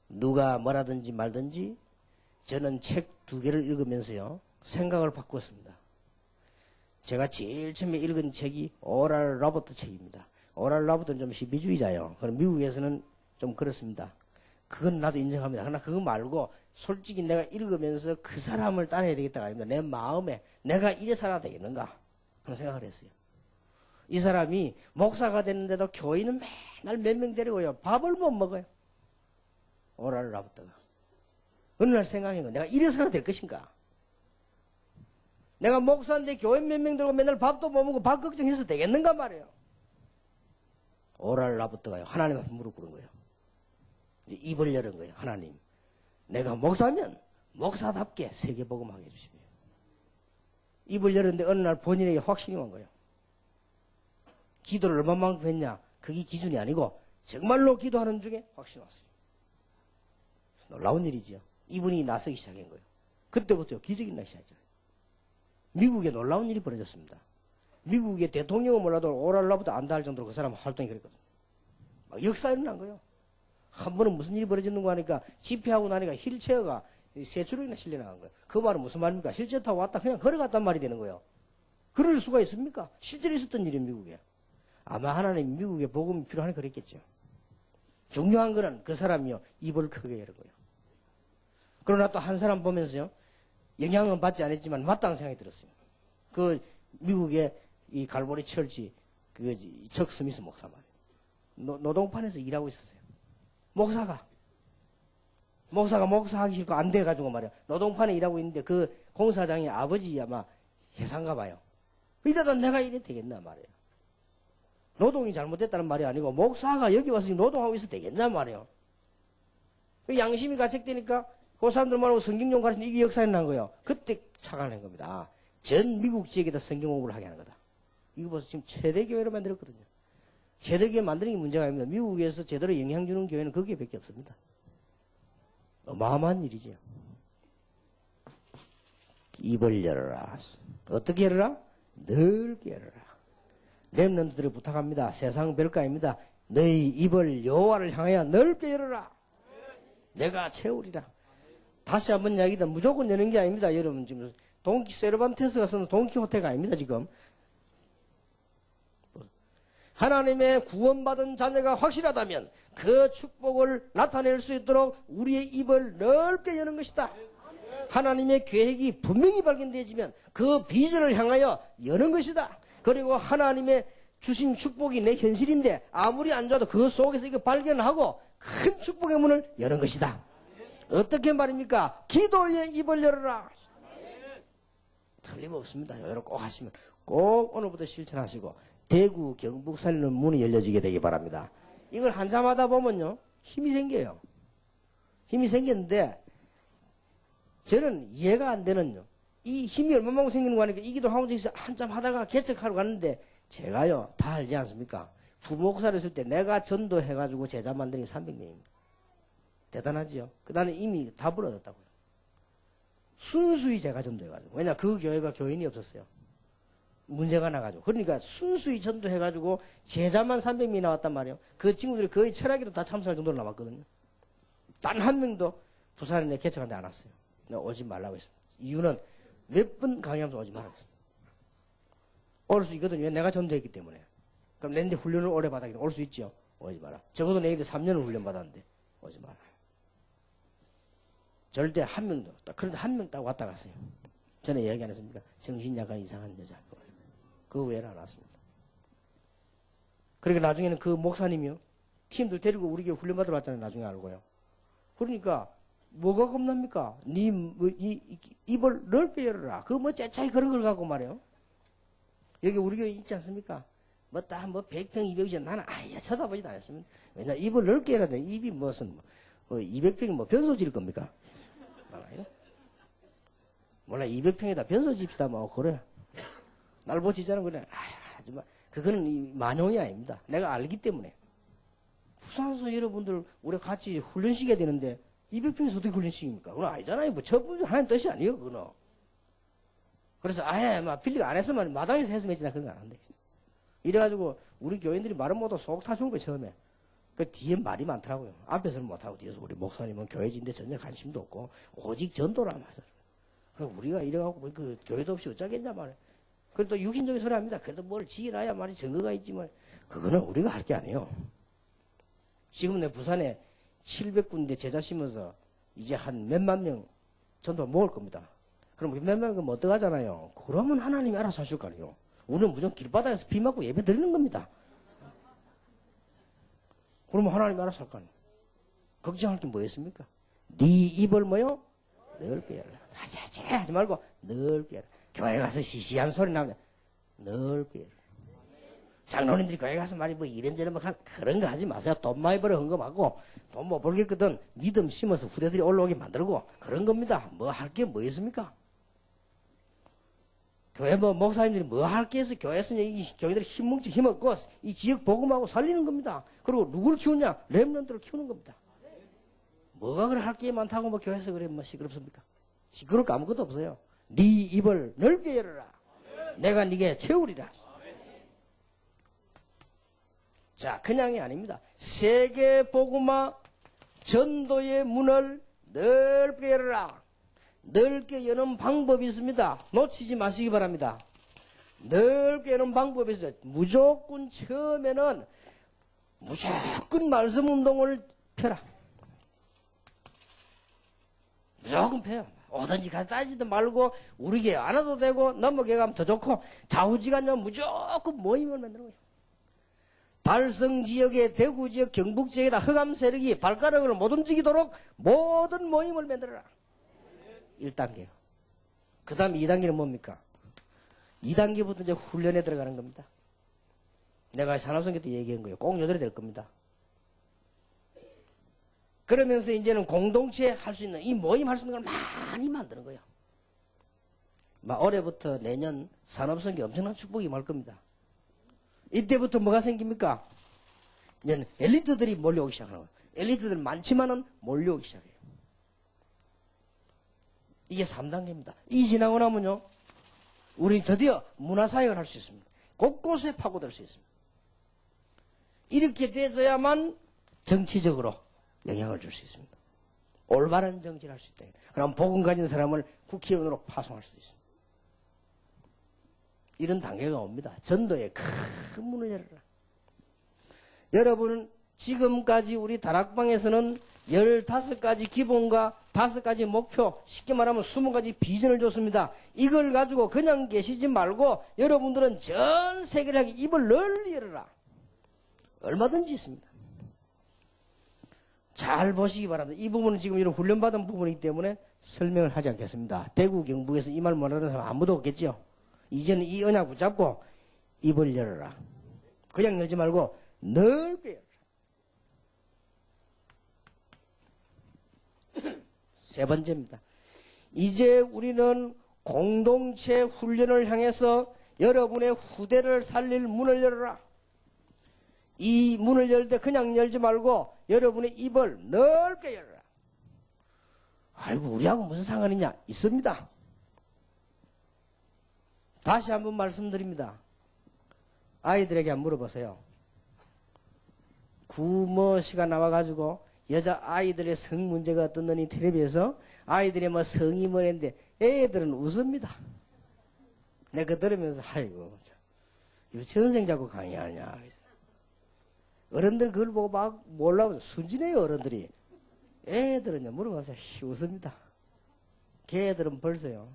누가 뭐라든지 말든지 저는 책 2개를 읽으면서요. 생각을 바꿨습니다. 제가 제일 처음에 읽은 책이 오랄 로버트 책입니다. 오랄 로버트는 좀 시비주의자예요. 그럼 미국에서는 좀 그렇습니다. 그건 나도 인정합니다. 그러나 그거 말고 솔직히 내가 읽으면서 그 사람을 따라야 되겠다가 아닙니다. 내 마음에 내가 이래 살아야 되겠는가 그런 생각을 했어요. 이 사람이 목사가 됐는데도 교인은 맨날 몇 명 데리고요. 밥을 못 먹어요. 오라를 나붙다가. 어느 날 생각한 거 내가 이래 살아야 될 것인가. 내가 목사인데 교인 몇 명 들고 맨날 밥도 못 먹고 밥 걱정해서 되겠는가 말이에요. 오라를 나붙다가요. 하나님 앞에 무릎 꿇은 거예요. 이제 입을 열은 거예요. 하나님. 내가 목사면 목사답게 세계복음하게 해주시며. 입을 열었는데 어느 날 본인에게 확신이 온 거예요. 기도를 얼마만큼 했냐. 그게 기준이 아니고 정말로 기도하는 중에 확신이 왔어요. 놀라운 일이죠. 이분이 나서기 시작한 거예요. 그때부터 기적이 나기 시작했죠. 미국에 놀라운 일이 벌어졌습니다. 미국의 대통령은 몰라도 오랄라부터 안다 할 정도로 그 사람 활동이 그랬거든요. 막 역사가 일어난 거예요. 한 번은 무슨 일이 벌어졌는가 하니까 집회하고 나니까 휠체어가 세 추럭이나 실려나간 거예요. 그 말은 무슨 말입니까? 휠체어 타고 왔다 그냥 걸어갔단 말이 되는 거예요. 그럴 수가 있습니까? 실제로 있었던 일이 미국에. 아마 하나님 미국에 복음이 필요하니 그랬겠죠. 중요한 거는 그 사람이요 입을 크게 여는 거예요. 그러나 또 한 사람 보면서요 영향은 받지 않았지만 맞다는 생각이 들었어요. 그 미국의 이 갈보리 철치 그 척 스미스 목사 말이에요. 노동판에서 일하고 있었어요. 목사가 목사하기 싫고 안 돼가지고 말이야. 노동판에 일하고 있는데 그 공사장의 아버지 아마 회사인가 봐요. 이래도 내가 이래 되겠나 말이에요. 노동이 잘못됐다는 말이 아니고 목사가 여기 와서 노동하고 있어도 되겠나 말이에요. 그 양심이 가책되니까 그 사람들 말하고 성경용 가르치는 이게 역사에 난 거예요. 그때 착안한 겁니다. 전 미국 지역에다 성경 공부를 하게 하는 거다. 이거 벌써 지금 최대 교회로 만들었거든요. 최대 교회 만드는 게 문제가 아닙니다. 미국에서 제대로 영향 주는 교회는 거기에밖에 없습니다. 어마어마한 일이죠. 입을 열어라. 어떻게 열어라? 넓게 열어라. 렘넌트들을 부탁합니다. 세상 별거 아닙니다. 너희 입을 여호와를 향하여 넓게 열어라. 내가 채우리라. 다시 한번 이야기다. 무조건 여는 게 아닙니다. 여러분 지금 세르반테스가 쓰는 돈키호테가 아닙니다. 지금 하나님의 구원받은 자녀가 확실하다면 그 축복을 나타낼 수 있도록 우리의 입을 넓게 여는 것이다. 하나님의 계획이 분명히 발견되어지면 그 비전을 향하여 여는 것이다. 그리고 하나님의 주신 축복이 내 현실인데 아무리 안 좋아도 그 속에서 이거 발견하고 큰 축복의 문을 여는 것이다. 어떻게 말입니까? 기도의 입을 열어라. 틀림없습니다. 여러분 꼭 하시면 꼭 오늘부터 실천하시고 대구 경북 살리는 문이 열려지게 되기 바랍니다. 이걸 한참 하다 보면요 힘이 생겨요. 힘이 생겼는데 저는 이해가 안 되는요. 이 힘이 얼마만큼 생기는 거 아니까 이 기도 하고 있어 한참 하다가 개척하러 갔는데 제가요 다 알지 않습니까? 부목사를 했을 때 내가 전도해가지고 제자 만드는 게 300명입니다. 대단하지요? 나는 이미 다 벌어졌다고요. 순수히 제가 전도해가지고. 왜냐 그 교회가 교인이 없었어요. 문제가 나가지고. 그러니까 순수히 전도해가지고 제자만 300명이 나왔단 말이에요. 그 친구들이 거의 철학에도 다 참석할 정도로 나왔거든요. 단 한 명도 부산에 개척한데 안 왔어요. 내가 오지 말라고 했습니다. 이유는 몇 번 강의하면서 오지 말라고 했습니다. 올 수 있거든요. 내가 전도했기 때문에. 그럼 내한테 훈련을 오래 받았기 때문에 올 수 있죠. 오지 마라. 적어도 내한테 3년을 훈련 받았는데 오지 마라. 절대 한 명도. 그런데 한 명 딱 왔다 갔어요. 전에 이야기 안 했습니까? 정신 약간 이상한 여자. 그 외에는 안 왔습니다. 그러니까 나중에는 그 목사님이요. 팀들 데리고 우리 교회 훈련 받으러 왔잖아요. 나중에 알고요. 그러니까 뭐가 겁납니까? 입을 넓게 열어라. 그 째차이 그런 걸 갖고 말이에요. 여기 우리 교회 있지 않습니까? 뭐 100평, 200평 나는 아예 쳐다보지도 않았습니다. 왜냐 입을 넓게 열어야 돼. 입이 무슨 200평이 변소 지을 겁니까? 몰라요? 몰라 200평에다 변소 집시다 뭐 그래. 날 보지자는 그래. 하지마. 그거는 만용이 아닙니다. 내가 알기 때문에. 부산서 여러분들 우리 같이 훈련시켜야 되는데 200평에서 어떻게 훈련시킵니까? 그건 아니잖아요. 뭐 저분 하나님 뜻이 아니에요. 그거는. 그래서 아예 막 빌리가 안 했으면 마당에서 했으면 했지 나 그런 거 안 한다. 이래가지고 우리 교인들이 말은 못하고 속 타 죽을 거예요 처음에. 그 뒤에 말이 많더라고요. 앞에서는 못하고 뒤에서 우리 목사님은 교회진데 전혀 관심도 없고 오직 전도라 말이죠. 그럼 우리가 이래갖고 그 교회도 없이 어쩌겠냐 말이에요. 그래도 육신적인 소리 합니다. 그래도 뭘 지어놔야 말이 증거가 있지만 그거는 우리가 할 게 아니에요. 지금 내 부산에 700군데 제자 심어서 이제 한 몇만 명 전도 모을 겁니다. 그럼 몇만 명 어떡하잖아요. 그러면 하나님이 알아서 하실 거 아니에요. 우리는 무조건 길바닥에서 비 맞고 예배 드리는 겁니다. 그러면 하나님이 알아서 할 거 아니에요. 걱정할 게 뭐였습니까? 네 입을 뭐요? 넓게 열라. 하지 말고 넓게 열라. 교회 가서 시시한 소리 나오면 넓게 열라. 장로님들이 교회 가서 말이 뭐 이런저런 그런 거 하지 마세요. 돈 많이 벌어 헌금하고 돈 못 벌겠거든 믿음 심어서 후대들이 올라오게 만들고 그런 겁니다. 뭐 할 게 뭐 있습니까? 교회 뭐 목사님들이 뭐 할 게 있어? 교회에서 이 교회들이 힘없고 이 지역 복음하고 살리는 겁니다. 그리고 누구를 키우냐? 렘넌트를 키우는 겁니다. 뭐가 그래 할 게 많다고 뭐 교회에서 그래 뭐 시끄럽습니까? 시끄러울 거 아무것도 없어요. 네 입을 넓게 열어라. 내가 네게 채우리라. 자, 그냥이 아닙니다. 세계 복음화 전도의 문을 넓게 열어라. 넓게 여는 방법이 있습니다. 놓치지 마시기 바랍니다. 넓게 여는 방법이 있어요. 무조건 처음에는 무조건 말씀 운동을 펴라. 무조건 펴요. 어딘지 가서 따지도 말고 우리 교회 안 와도 되고 넘어게 가면 더 좋고 좌우지간에 무조건 모임을 만드는 거예요. 달성 지역에 대구 지역 경북 지역에다 흑암 세력이 발가락을 못 움직이도록 모든 모임을 만들어라. 1단계요. 그 다음 2단계는 뭡니까? 2단계부터 이제 훈련에 들어가는 겁니다. 내가 산업선교 때 얘기한 거예요. 꼭 요들이 될 겁니다. 그러면서 이제는 공동체 할 수 있는, 이 모임 할 수 있는 걸 많이 만드는 거예요. 막 올해부터 내년 산업선교 엄청난 축복이 말 겁니다. 이때부터 뭐가 생깁니까? 이제 엘리트들이 몰려오기 시작하는 거예요. 엘리트들 많지만은 몰려오기 시작해요. 이게 3단계입니다. 이 지나고 나면요, 우리 드디어 문화사역을 할 수 있습니다. 곳곳에 파고들 수 있습니다. 이렇게 돼서야만 정치적으로 영향을 줄 수 있습니다. 올바른 정치를 할 수 있다. 그럼 복음 가진 사람을 국회의원으로 파송할 수 있습니다. 이런 단계가 옵니다. 전도의 큰 문을 열어라. 여러분은 지금까지 우리 다락방에서는 15가지 기본과 5가지 목표, 쉽게 말하면 20가지 비전을 줬습니다. 이걸 가지고 그냥 계시지 말고 여러분들은 전 세계를 향해 입을 널리 열어라. 얼마든지 있습니다. 잘 보시기 바랍니다. 이 부분은 지금 이런 훈련받은 부분이기 때문에 설명을 하지 않겠습니다. 대구 경북에서 이 말 못하는 사람 아무도 없겠죠. 이제는 이 언약 붙잡고 입을 열어라. 그냥 열지 말고 넓게 열어라. 세 번째입니다. 이제 우리는 공동체 훈련을 향해서 여러분의 후대를 살릴 문을 열어라. 이 문을 열 때 그냥 열지 말고 여러분의 입을 넓게 열어라. 아이고 우리하고 무슨 상관이냐? 있습니다. 다시 한번 말씀드립니다. 아이들에게 한번 물어보세요. 구모씨가 나와가지고 여자 아이들의 성 문제가 어떻느니 텔레비에서 아이들의 뭐 성이 뭐랬는데 애들은 웃습니다. 내가 그거 들으면서 아이고 유치원생 자꾸 강의하냐. 어른들 그걸 보고 막 몰라보죠. 순진해요 어른들이. 애들은요 물어봐서 웃습니다. 걔들은 벌써요.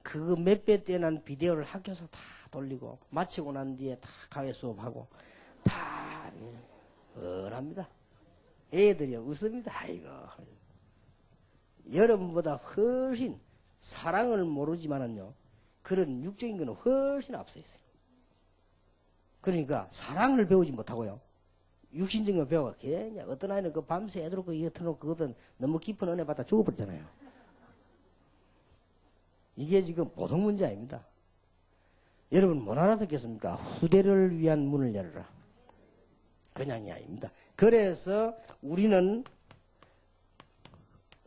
그 몇 배 떼난 비디오를 학교에서 다 돌리고 마치고 난 뒤에 다 가외 수업하고 다 언합니다. 애들이 웃습니다. 아이고. 여러분보다 훨씬 사랑을 모르지만은요 그런 육적인 거는 훨씬 앞서 있어요. 그러니까 사랑을 배우지 못하고요 육신적인 걸 배워가 괜히 어떤 아이는 그 밤새 애들 그 이거 틀어놓고 그거보다 너무 깊은 은혜 받다 죽어버렸잖아요. 이게 지금 보통 문제 아닙니다. 여러분 못 알아듣겠습니까? 후대를 위한 문을 열어라. 그냥이 아닙니다. 그래서 우리는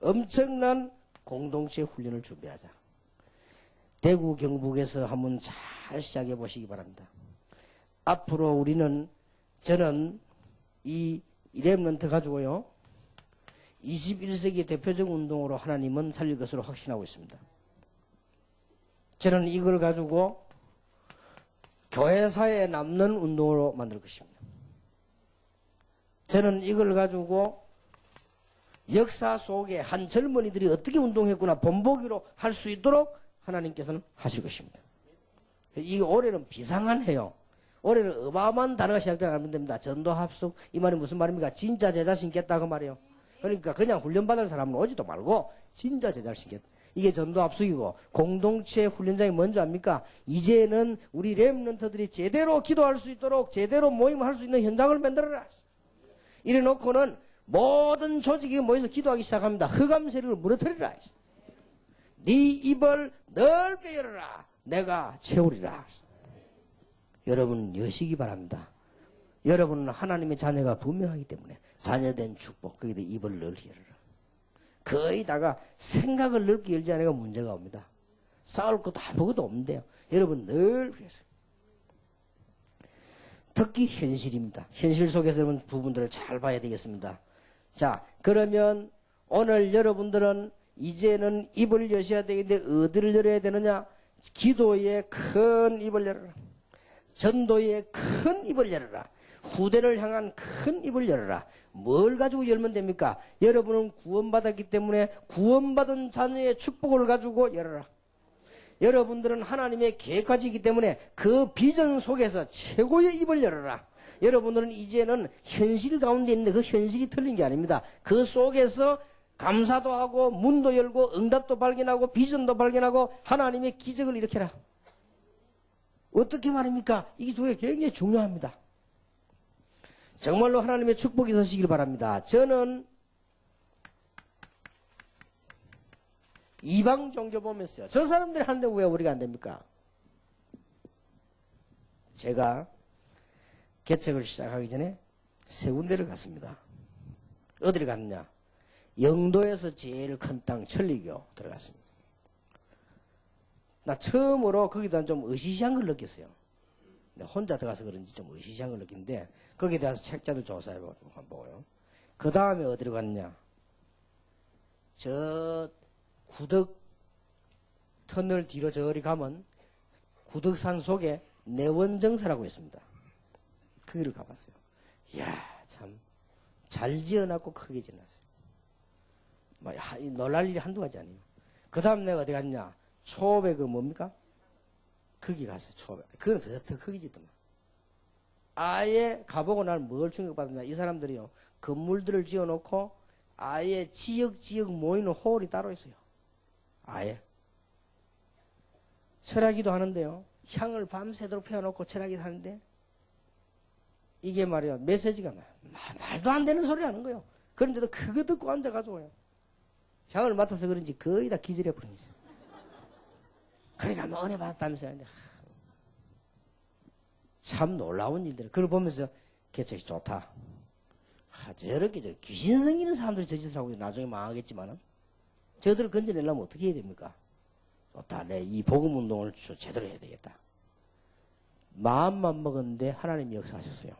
엄청난 공동체 훈련을 준비하자. 대구 경북에서 한번 잘 시작해 보시기 바랍니다. 앞으로 우리는 저는 이 렘넌트 가지고요 21세기 대표적 운동으로 하나님은 살릴 것으로 확신하고 있습니다. 저는 이걸 가지고 교회사에 남는 운동으로 만들 것입니다. 저는 이걸 가지고 역사 속에 한 젊은이들이 어떻게 운동했구나 본보기로 할 수 있도록 하나님께서는 하실 것입니다. 이 올해는 비상한 해요. 올해는 어마어마한 단어가 시작되면 됩니다. 전도 합숙, 이 말이 무슨 말입니까? 진짜 제자 신겠다 그 말이에요. 그러니까 그냥 훈련받을 사람은 오지도 말고 진짜 제자를 신겠다. 이게 전도 합숙이고, 공동체 훈련장이 뭔지 압니까? 이제는 우리 렘넌트들이 제대로 기도할 수 있도록 제대로 모임을 할 수 있는 현장을 만들어라. 이래 놓고는 모든 조직이 모여서 기도하기 시작합니다. 흑암 세력을 무너뜨리라. 네 입을 넓게 열어라. 내가 채우리라. 여러분 여시기 바랍니다. 여러분은 하나님의 자녀가 분명하기 때문에 자녀된 축복, 거기다 입을 넓게 열어라. 거의 다가 생각을 넓게 열지 않으니까 문제가 옵니다. 싸울 것도 아무것도 없는데요. 여러분 넓게 해서. 특히 현실입니다. 현실 속에서 여러분 부분들을 잘 봐야 되겠습니다. 자, 그러면 오늘 여러분들은 이제는 입을 여셔야 되는데 어디를 열어야 되느냐? 기도에 큰 입을 열어라. 전도에 큰 입을 열어라. 후대를 향한 큰 입을 열어라. 뭘 가지고 열면 됩니까? 여러분은 구원받았기 때문에 구원받은 자녀의 축복을 가지고 열어라. 여러분들은 하나님의 계획까지이기 때문에 그 비전 속에서 최고의 입을 열어라. 여러분들은 이제는 현실 가운데 있는데 그 현실이 틀린 게 아닙니다. 그 속에서 감사도 하고 문도 열고 응답도 발견하고 비전도 발견하고 하나님의 기적을 일으켜라. 어떻게 말입니까? 이게 두개 굉장히 중요합니다. 정말로 하나님의 축복이 있으시길 바랍니다. 저는 이방 종교 보면서요. 저 사람들이 하는데 왜 우리가 안 됩니까? 제가 개척을 시작하기 전에 세 군데를 갔습니다. 어디를 갔느냐? 영도에서 제일 큰 땅 천리교 들어갔습니다. 나 처음으로 거기다 좀 의시시한 걸 느꼈어요. 혼자 들어가서 그런지 좀 의시시한 걸 느끼는데 거기에 대해서 책자들 조사해보고요. 그 다음에 어디로 갔느냐? 저 구덕 터널 뒤로 저리 가면 구덕산 속에 내원정사라고 있습니다. 거기를 가봤어요. 이야, 참 잘 지어놨고 크게 지어놨어요. 놀랄 일이 한두 가지 아니에요. 그 다음 내가 어디 갔냐? 초업에 그 뭡니까? 거기 갔어요. 초업에. 그건 더 크게 짓더만. 아예 가보고 난 뭘 충격받았냐? 이 사람들이요, 건물들을 지어놓고 아예 지역 모이는 홀이 따로 있어요. 아예. 철학기도 하는데요. 향을 밤새도록 피워놓고 철학기도 하는데 이게 말이야 메시지가 말도 안 되는 소리 하는 거예요. 그런데도 그거 듣고 앉아가지고요. 향을 맡아서 그런지 거의 다 기절해 버린 거죠. 그러니까 뭐 은혜 받았다면서요. 근데 참 놀라운 일들. 그걸 보면서 개척이 좋다. 저렇게 귀신 생기는 사람들이 저 짓을 하고 나중에 망하겠지만은 저들을 건져내려면 어떻게 해야 됩니까? 좋다. 내 이 복음 운동을 제대로 해야 되겠다. 마음만 먹었는데 하나님이 역사하셨어요.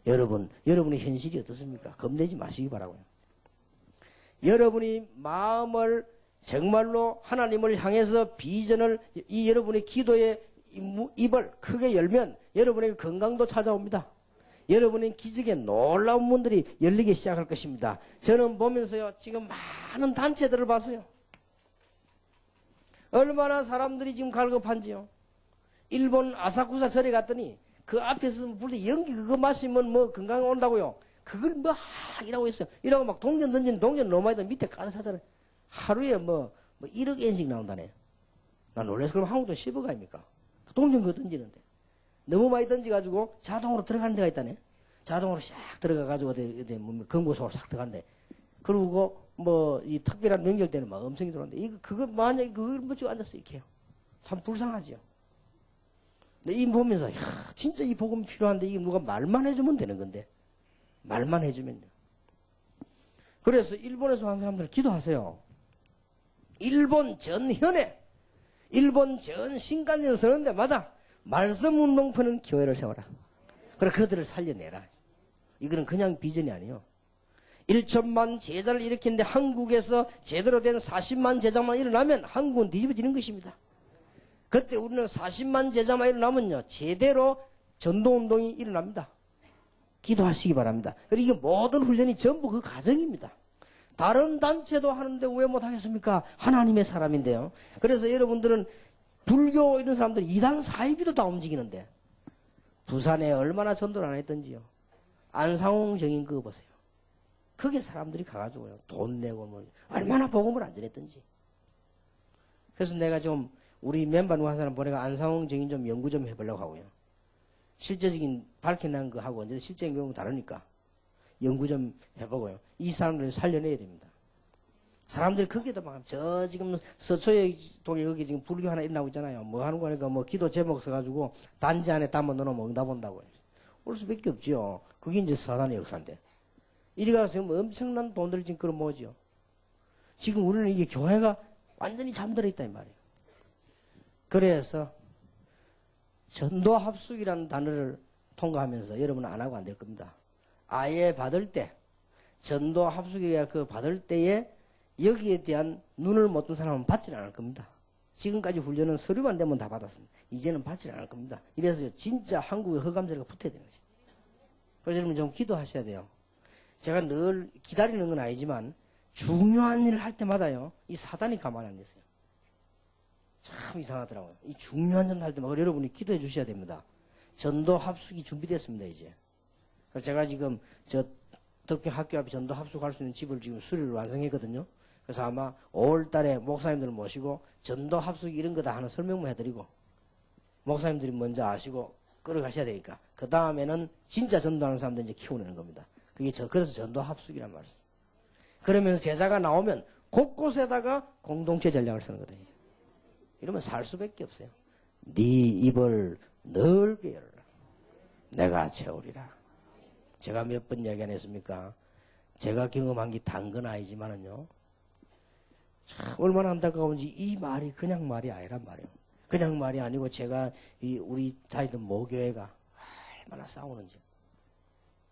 여러분의 현실이 어떻습니까? 겁내지 마시기 바라고요. 여러분이 마음을 정말로 하나님을 향해서 비전을 이 여러분의 기도의 입을 크게 열면 여러분에게 건강도 찾아옵니다. 여러분의 기적의 놀라운 문들이 열리기 시작할 것입니다. 저는 보면서요, 지금 많은 단체들을 봤어요. 얼마나 사람들이 지금 갈급한지요. 일본 아사쿠사 절에 갔더니 그 앞에서 불때 연기 그거 마시면 뭐 건강 온다고요. 그걸 뭐 이라고 했어요. 이라고 막 동전 던지는 동전 너무 많이 밑에 가득하잖아요. 하루에 뭐 1억 엔씩 나온다네. 나 놀라서 그럼 한국 돈 10억 아닙니까? 동전 그거 던지는데. 너무 많이 던져가지고 자동으로 들어가는 데가 있다네. 자동으로 샥 들어가가지고 어디 금고속으로 싹 들어간대. 그리고 뭐 이 특별한 명절 때는 막 음성이 들어오는데 그거 만약에 그걸 뭐 지고 앉았어 이렇게요. 참 불쌍하지요. 근데 이 보면서 야, 진짜 이 복음이 필요한데 이게 누가 말만 해주면 되는 건데 말만 해주면요. 그래서 일본에서 한 사람들은 기도하세요. 일본 전현에 일본 전 신간전 서는 데마다 말씀 운동 푸는 교회를 세워라. 그래 그들을 살려내라. 이거는 그냥 비전이 아니에요. 1천만 제자를 일으키는데 한국에서 제대로 된 40만 제자만 일어나면 한국은 뒤집어지는 것입니다. 그때 우리는 40만 제자만 일어나면요 제대로 전도운동이 일어납니다. 기도하시기 바랍니다. 그리고 이게 모든 훈련이 전부 그 과정입니다. 다른 단체도 하는데 왜 못하겠습니까? 하나님의 사람인데요. 그래서 여러분들은 불교 이런 사람들 이단 사이비도 다 움직이는데 부산에 얼마나 전도를 안 했던지요. 안상홍 정인 그거 보세요. 그게 사람들이 가가지고요. 돈 내고 뭐 얼마나 복음을 안 전했던지. 그래서 내가 좀 우리 멤버 누구 한 사람 보내가 안상홍 정인 좀 연구 좀 해보려고 하고요. 실제적인 밝혀낸 거 하고 이제 실제인 경우는 다르니까 연구 좀 해보고요. 이 사람들을 살려내야 됩니다. 사람들 거기에도 막 저 지금 서초에 동에 여기 지금 불교 하나 일어나고 있잖아요. 뭐 하는 거니까 뭐 기도 제목 써가지고 단지 안에 담아 넣어놓으면 응답 온다고. 올 수밖에 없지요. 그게 이제 사단의 역사인데. 이리 가서 지금 엄청난 돈들 지금 끌어모으지요. 지금 우리는 이게 교회가 완전히 잠들어 있다 이 말이에요. 그래서 전도합숙이라는 단어를 통과하면서 여러분은 안 하고 안 될 겁니다. 아예 받을 때 전도합숙이라 그 받을 때에 여기에 대한 눈을 못 뜬 사람은 받지는 않을 겁니다. 지금까지 훈련은 서류만 되면 다 받았습니다. 이제는 받지는 않을 겁니다. 이래서 진짜 한국의 허감제가 붙어야 되는 것입니다. 그래서 여러분 좀 기도하셔야 돼요. 제가 늘 기다리는 건 아니지만 중요한 일을 할 때마다요. 이 사단이 가만히 안 계세요. 참 이상하더라고요. 이 중요한 일 할 때마다 여러분이 기도해 주셔야 됩니다. 전도 합숙이 준비됐습니다. 이제. 그래서 제가 지금 저 덕경 학교 앞에 전도 합숙할 수 있는 집을 지금 수리를 완성했거든요. 그래서 아마 5월 달에 목사님들을 모시고 전도 합숙 이런 거 다 하나 설명만 해드리고 목사님들이 먼저 아시고 끌어가셔야 되니까 그 다음에는 진짜 전도하는 사람들 이제 키워내는 겁니다. 그게 그래서 전도 합숙이란 말이에요. 그러면서 제자가 나오면 곳곳에다가 공동체 전략을 쓰는 거거든요. 이러면 살 수밖에 없어요. 네 입을 넓게 열어라. 내가 채우리라. 제가 몇 번 이야기 안 했습니까? 제가 경험한 게 단 건 아니지만은요. 참 얼마나 안타까운지 이 말이 그냥 말이 아니란 말이에요. 그냥 말이 아니고 제가 우리 다니던 모교회가 얼마나 싸우는지.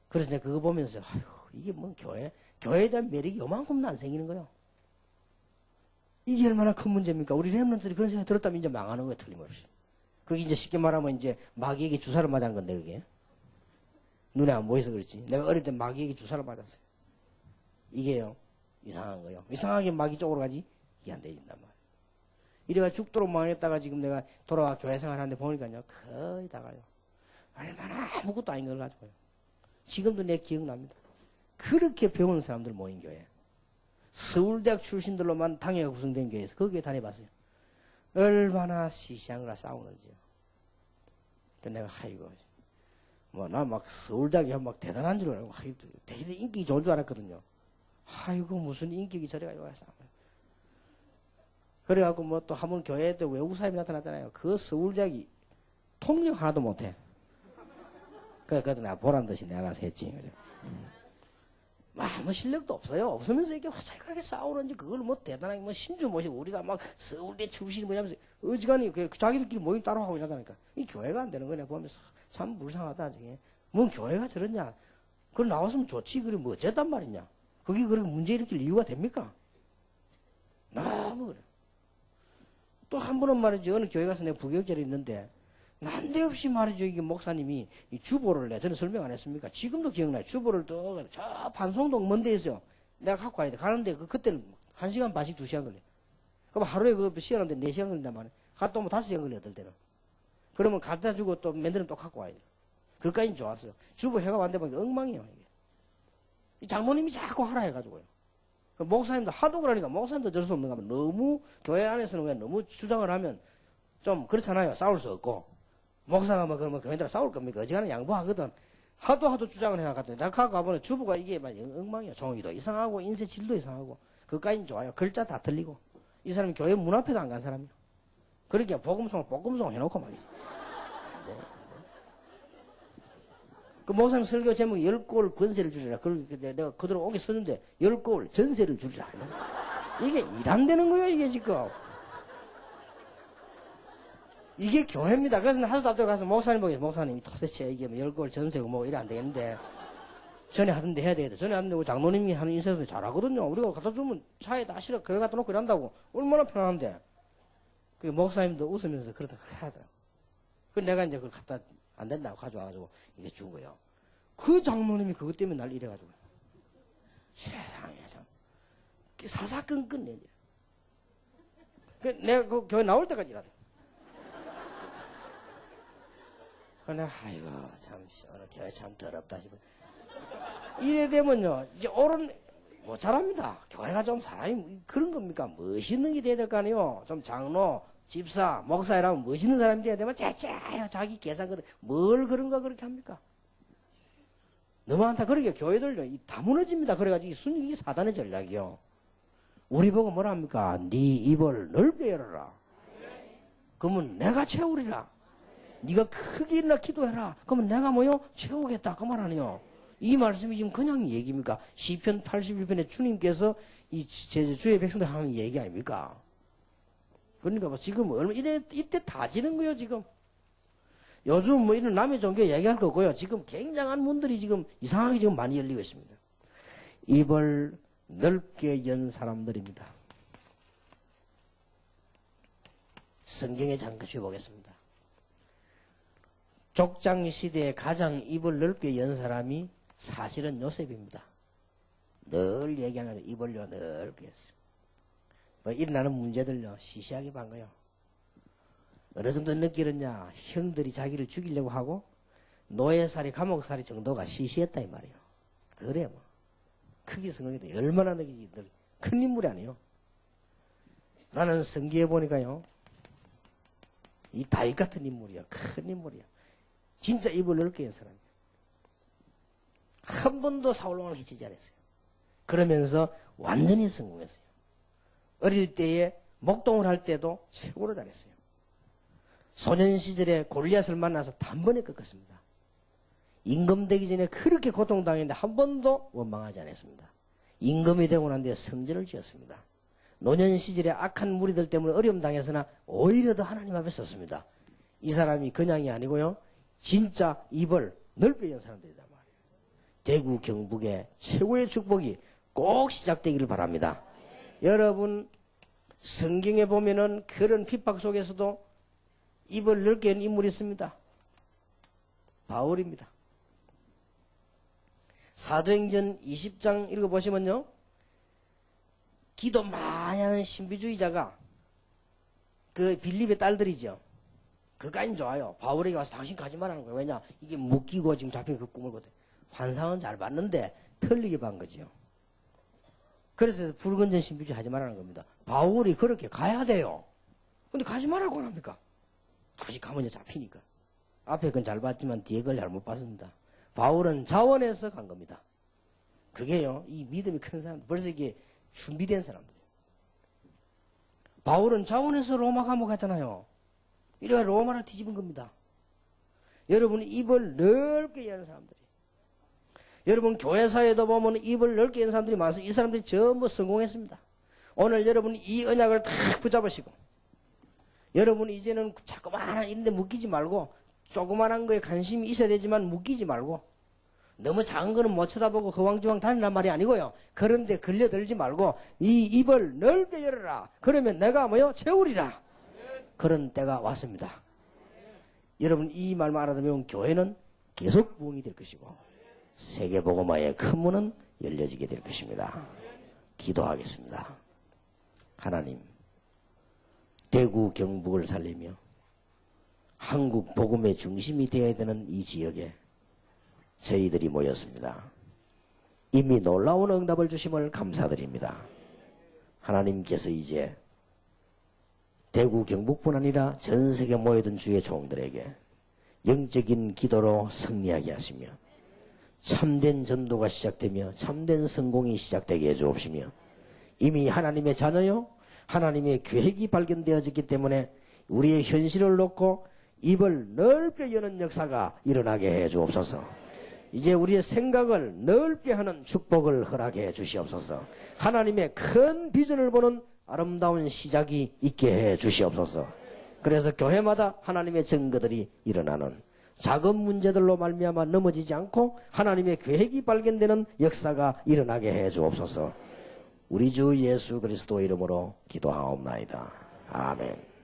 그래서 내가 그거 보면서 아이고 이게 뭔 교회에 대한 매력이 요만큼도 안 생기는 거예요. 이게 얼마나 큰 문제입니까? 우리 렘넌트들이 그런 생각 들었다면 이제 망하는 거예요. 틀림없이. 그게 이제 쉽게 말하면 이제 마귀에게 주사를 맞은 건데 그게. 눈에 안 보여서 그렇지. 내가 어릴 때 마귀에게 주사를 맞았어요. 이게요. 이상한 거예요. 이상하게 마귀 쪽으로 가지? 이게 안 되진단 말이에요. 이래가 죽도록 망했다가 지금 내가 돌아와 교회 생활하는데 보니까요. 거의 다가요. 얼마나 아무것도 아닌 걸 가지고요. 지금도 내 기억납니다. 그렇게 배우는 사람들 모인 교회. 서울대학 출신들로만 당회가 구성된 교회에서 거기에 다녀봤어요. 얼마나 시시한거나 싸우는지요. 그 내가 아이고 나 막 서울대학이 막 대단한 줄 알고 되게 인기 좋은 줄 알았거든요. 아이고 무슨 인격이 저래가 요래서 그래갖고 뭐 또 한 번 교회에 또 외국 사람이 나타났잖아요. 그 서울대학이 통역 하나도 못해. 그래서 내가 보란 듯이 내가 가서 했지. 그죠? 아무 실력도 없어요. 없으면서 이렇게 화차게 그렇게 싸우는지 그걸 뭐 대단하게 뭐 신주 모시고 우리가 막 서울대 출신이 뭐냐면서 어지간히 자기들끼리 모임 따로 하고 이러다니까 이 교회가 안 되는 거네 보면서 참 불쌍하다 저게. 뭔 교회가 저러냐. 그걸 나왔으면 좋지. 그래 뭐 어쨌단 말이냐. 그게 그렇게 문제 일으킬 이유가 됩니까? 너무 그래. 또 한 번은 말이죠. 어느 교회 가서 내가 부교육자리 있는데 난데없이 말이죠. 이게 목사님이 이 주보를 저는 설명 안 했습니까? 지금도 기억나요. 주보를 또 저 반송동 먼 데에 있어요. 내가 갖고 와야 돼. 가는데 그때는 1시간 반씩 2시간 걸려. 그럼 하루에 그 시간 하는데 4시간 걸린단 말이에요. 갔다 오면 5시간 걸려 어떨 때는. 그러면 갖다 주고 또 맨들은 또 갖고 와야 돼요. 그까지는 좋았어요. 주보 해가 왔는데 보니까 엉망이에요. 이게. 이 장모님이 자꾸 하라 해가지고요. 목사님도 하도 그러니까 목사님도 저럴 수 없는가 하면 너무 교회 안에서는 왜 너무 주장을 하면 좀 그렇잖아요. 싸울 수 없고. 목사가 뭐 그러면 교회들 싸울 겁니까? 어지간한 양보하거든. 하도 주장을 해가지고 내가 갖고 가보면 주부가 이게 막 엉망이야. 종이도 이상하고 인쇄 질도 이상하고 그까지는 좋아요. 글자 다 틀리고. 이 사람이 교회 문 앞에도 안 간 사람이야. 그러니까 복음송 해놓고 말이지. 그 목사님 설교 제목이 10골 권세를 주리라. 내가 그대로 오게 썼는데 10골 전세를 주리라. 이게 일 안 되는 거예요 이게 지금. 이게 교회입니다. 그래서 하도 답답해 가서 목사님 보기 목사님이 도대체 이게 뭐 10골 전세고 뭐 이래 안 되는데 전에 하던데 해야 되겠다. 전에 하던데 장로님이 하는 인쇄도 잘하거든요. 우리가 갖다 주면 차에다 실어 교회 갖다 놓고 이런다고 얼마나 편한데. 그 목사님도 웃으면서 그러다 그래 하더라고. 그래서 내가 이제 그걸 갖다 안 된다고 가져와가지고 이게 준 거예요. 그 장로님이 그것 때문에 날 이래가지고. 세상에 참. 사사건건 내가 그 교회 나올 때까지 일하래. 내가 아이고 참 오늘 교회 참 더럽다 싶어. 이래 되면요 이제 옳은 뭐 잘합니다. 교회가 좀 사람이 그런 겁니까? 멋있는 게 돼야 될 거 아니에요. 좀 장로, 집사, 목사 이라면 멋있는 사람이 돼야 되면 째째요 자기 계산거든. 뭘 그런가 그렇게 합니까? 너무 많다. 그러게 교회들요 다 무너집니다. 그래가지고 이 사단의 전략이요. 우리 보고 뭐라 합니까? 네 입을 넓게 열어라. 그러면 내가 채우리라. 네가 크게 일어나 기도해라. 그러면 내가 뭐요? 채우겠다. 그 말 아니요. 이 말씀이 지금 그냥 얘기입니까? 시편 81편에 주님께서 이 주의 백성들 하는 얘기 아닙니까? 그러니까 뭐 지금 얼마 이때 다 지는 거예요 지금. 요즘 뭐 이런 남의 종교 얘기할 거고요. 지금 굉장한 문들이 지금 이상하게 지금 많이 열리고 있습니다. 입을 넓게 연 사람들입니다. 성경에 잠시 보겠습니다. 족장 시대에 가장 입을 넓게 연 사람이 사실은 요셉입니다. 늘 얘기하는 입을요 넓게 했어요. 뭐 일어나는 문제들요 시시하게 반 거예요. 어느 정도 느끼느냐 형들이 자기를 죽이려고 하고 노예살이 감옥살이 정도가 시시했다 이 말이에요. 그래 뭐 크게 생각해도 얼마나 느끼지 큰 인물이 아니에요. 나는 성기에 보니까요 이 다윗 같은 인물이야. 큰 인물이야. 진짜 입을 넓게 한 사람이에요. 한 번도 사울왕을 해치지 않았어요. 그러면서 완전히 성공했어요. 어릴 때에 목동을 할 때도 최고로 잘했어요. 소년 시절에 골리앗을 만나서 단번에 꺾었습니다. 임금 되기 전에 그렇게 고통당했는데 한 번도 원망하지 않았습니다. 임금이 되고 난 뒤에 성전을 지었습니다. 노년 시절에 악한 무리들 때문에 어려움 당했으나 오히려 더 하나님 앞에 섰습니다. 이 사람이 그냥이 아니고요. 진짜 입을 넓게 연 사람들이다 말이에요. 대구 경북의 최고의 축복이 꼭 시작되기를 바랍니다. 여러분 성경에 보면은 그런 핍박 속에서도 입을 넓게 연 인물이 있습니다. 바울입니다. 사도행전 20장 읽어보시면요. 기도 많이 하는 신비주의자가 그 빌립의 딸들이죠. 그까진 좋아요. 바울에게 와서 당신 가지 말라는 거예요. 왜냐? 이게 묶이고 지금 잡힌 그 꿈을 거든. 환상은 잘 봤는데 틀리게 본 거지요. 그래서 불건전 신비주의 하지 말라는 겁니다. 바울이 그렇게 가야 돼요. 근데 가지 말라고 합니까? 다시 가면 이제 잡히니까. 앞에 건 잘 봤지만 뒤에 걸 잘못 봤습니다. 바울은 자원해서 간 겁니다. 그게요. 이 믿음이 큰 사람, 벌써 이게 준비된 사람들이에요. 바울은 자원해서 로마 감옥 갔잖아요. 이래가 로마를 뒤집은 겁니다. 여러분 입을 넓게 여는 사람들이. 여러분 교회사에도 보면 입을 넓게 여는 사람들이 많습니다. 이 사람들이 전부 성공했습니다. 오늘 여러분 이 언약을 딱 붙잡으시고 여러분 이제는 자꾸만 이런 데 묶이지 말고 조그만한 거에 관심이 있어야 되지만 묶이지 말고 너무 작은 거는 못 쳐다보고 허왕지왕 다니란 말이 아니고요. 그런데 걸려들지 말고 이 입을 넓게 열어라. 그러면 내가 뭐요? 채우리라. 그런 때가 왔습니다. 여러분 이 말만 알아두면 교회는 계속 부흥이 될 것이고 세계복음화의 큰 문은 열려지게 될 것입니다. 기도하겠습니다. 하나님 대구 경북을 살리며 한국 복음의 중심이 되어야 되는 이 지역에 저희들이 모였습니다. 이미 놀라운 응답을 주심을 감사드립니다. 하나님께서 이제 대구 경북뿐 아니라 전 세계 모여든 주의 종들에게 영적인 기도로 승리하게 하시며 참된 전도가 시작되며 참된 성공이 시작되게 해주옵시며 이미 하나님의 자녀요 하나님의 계획이 발견되어졌기 때문에 우리의 현실을 놓고 입을 넓게 여는 역사가 일어나게 해주옵소서. 이제 우리의 생각을 넓게 하는 축복을 허락해 주시옵소서. 하나님의 큰 비전을 보는 아름다운 시작이 있게 해 주시옵소서. 그래서 교회마다 하나님의 증거들이 일어나는 작은 문제들로 말미암아 넘어지지 않고 하나님의 계획이 발견되는 역사가 일어나게 해 주옵소서. 우리 주 예수 그리스도 이름으로 기도하옵나이다. 아멘.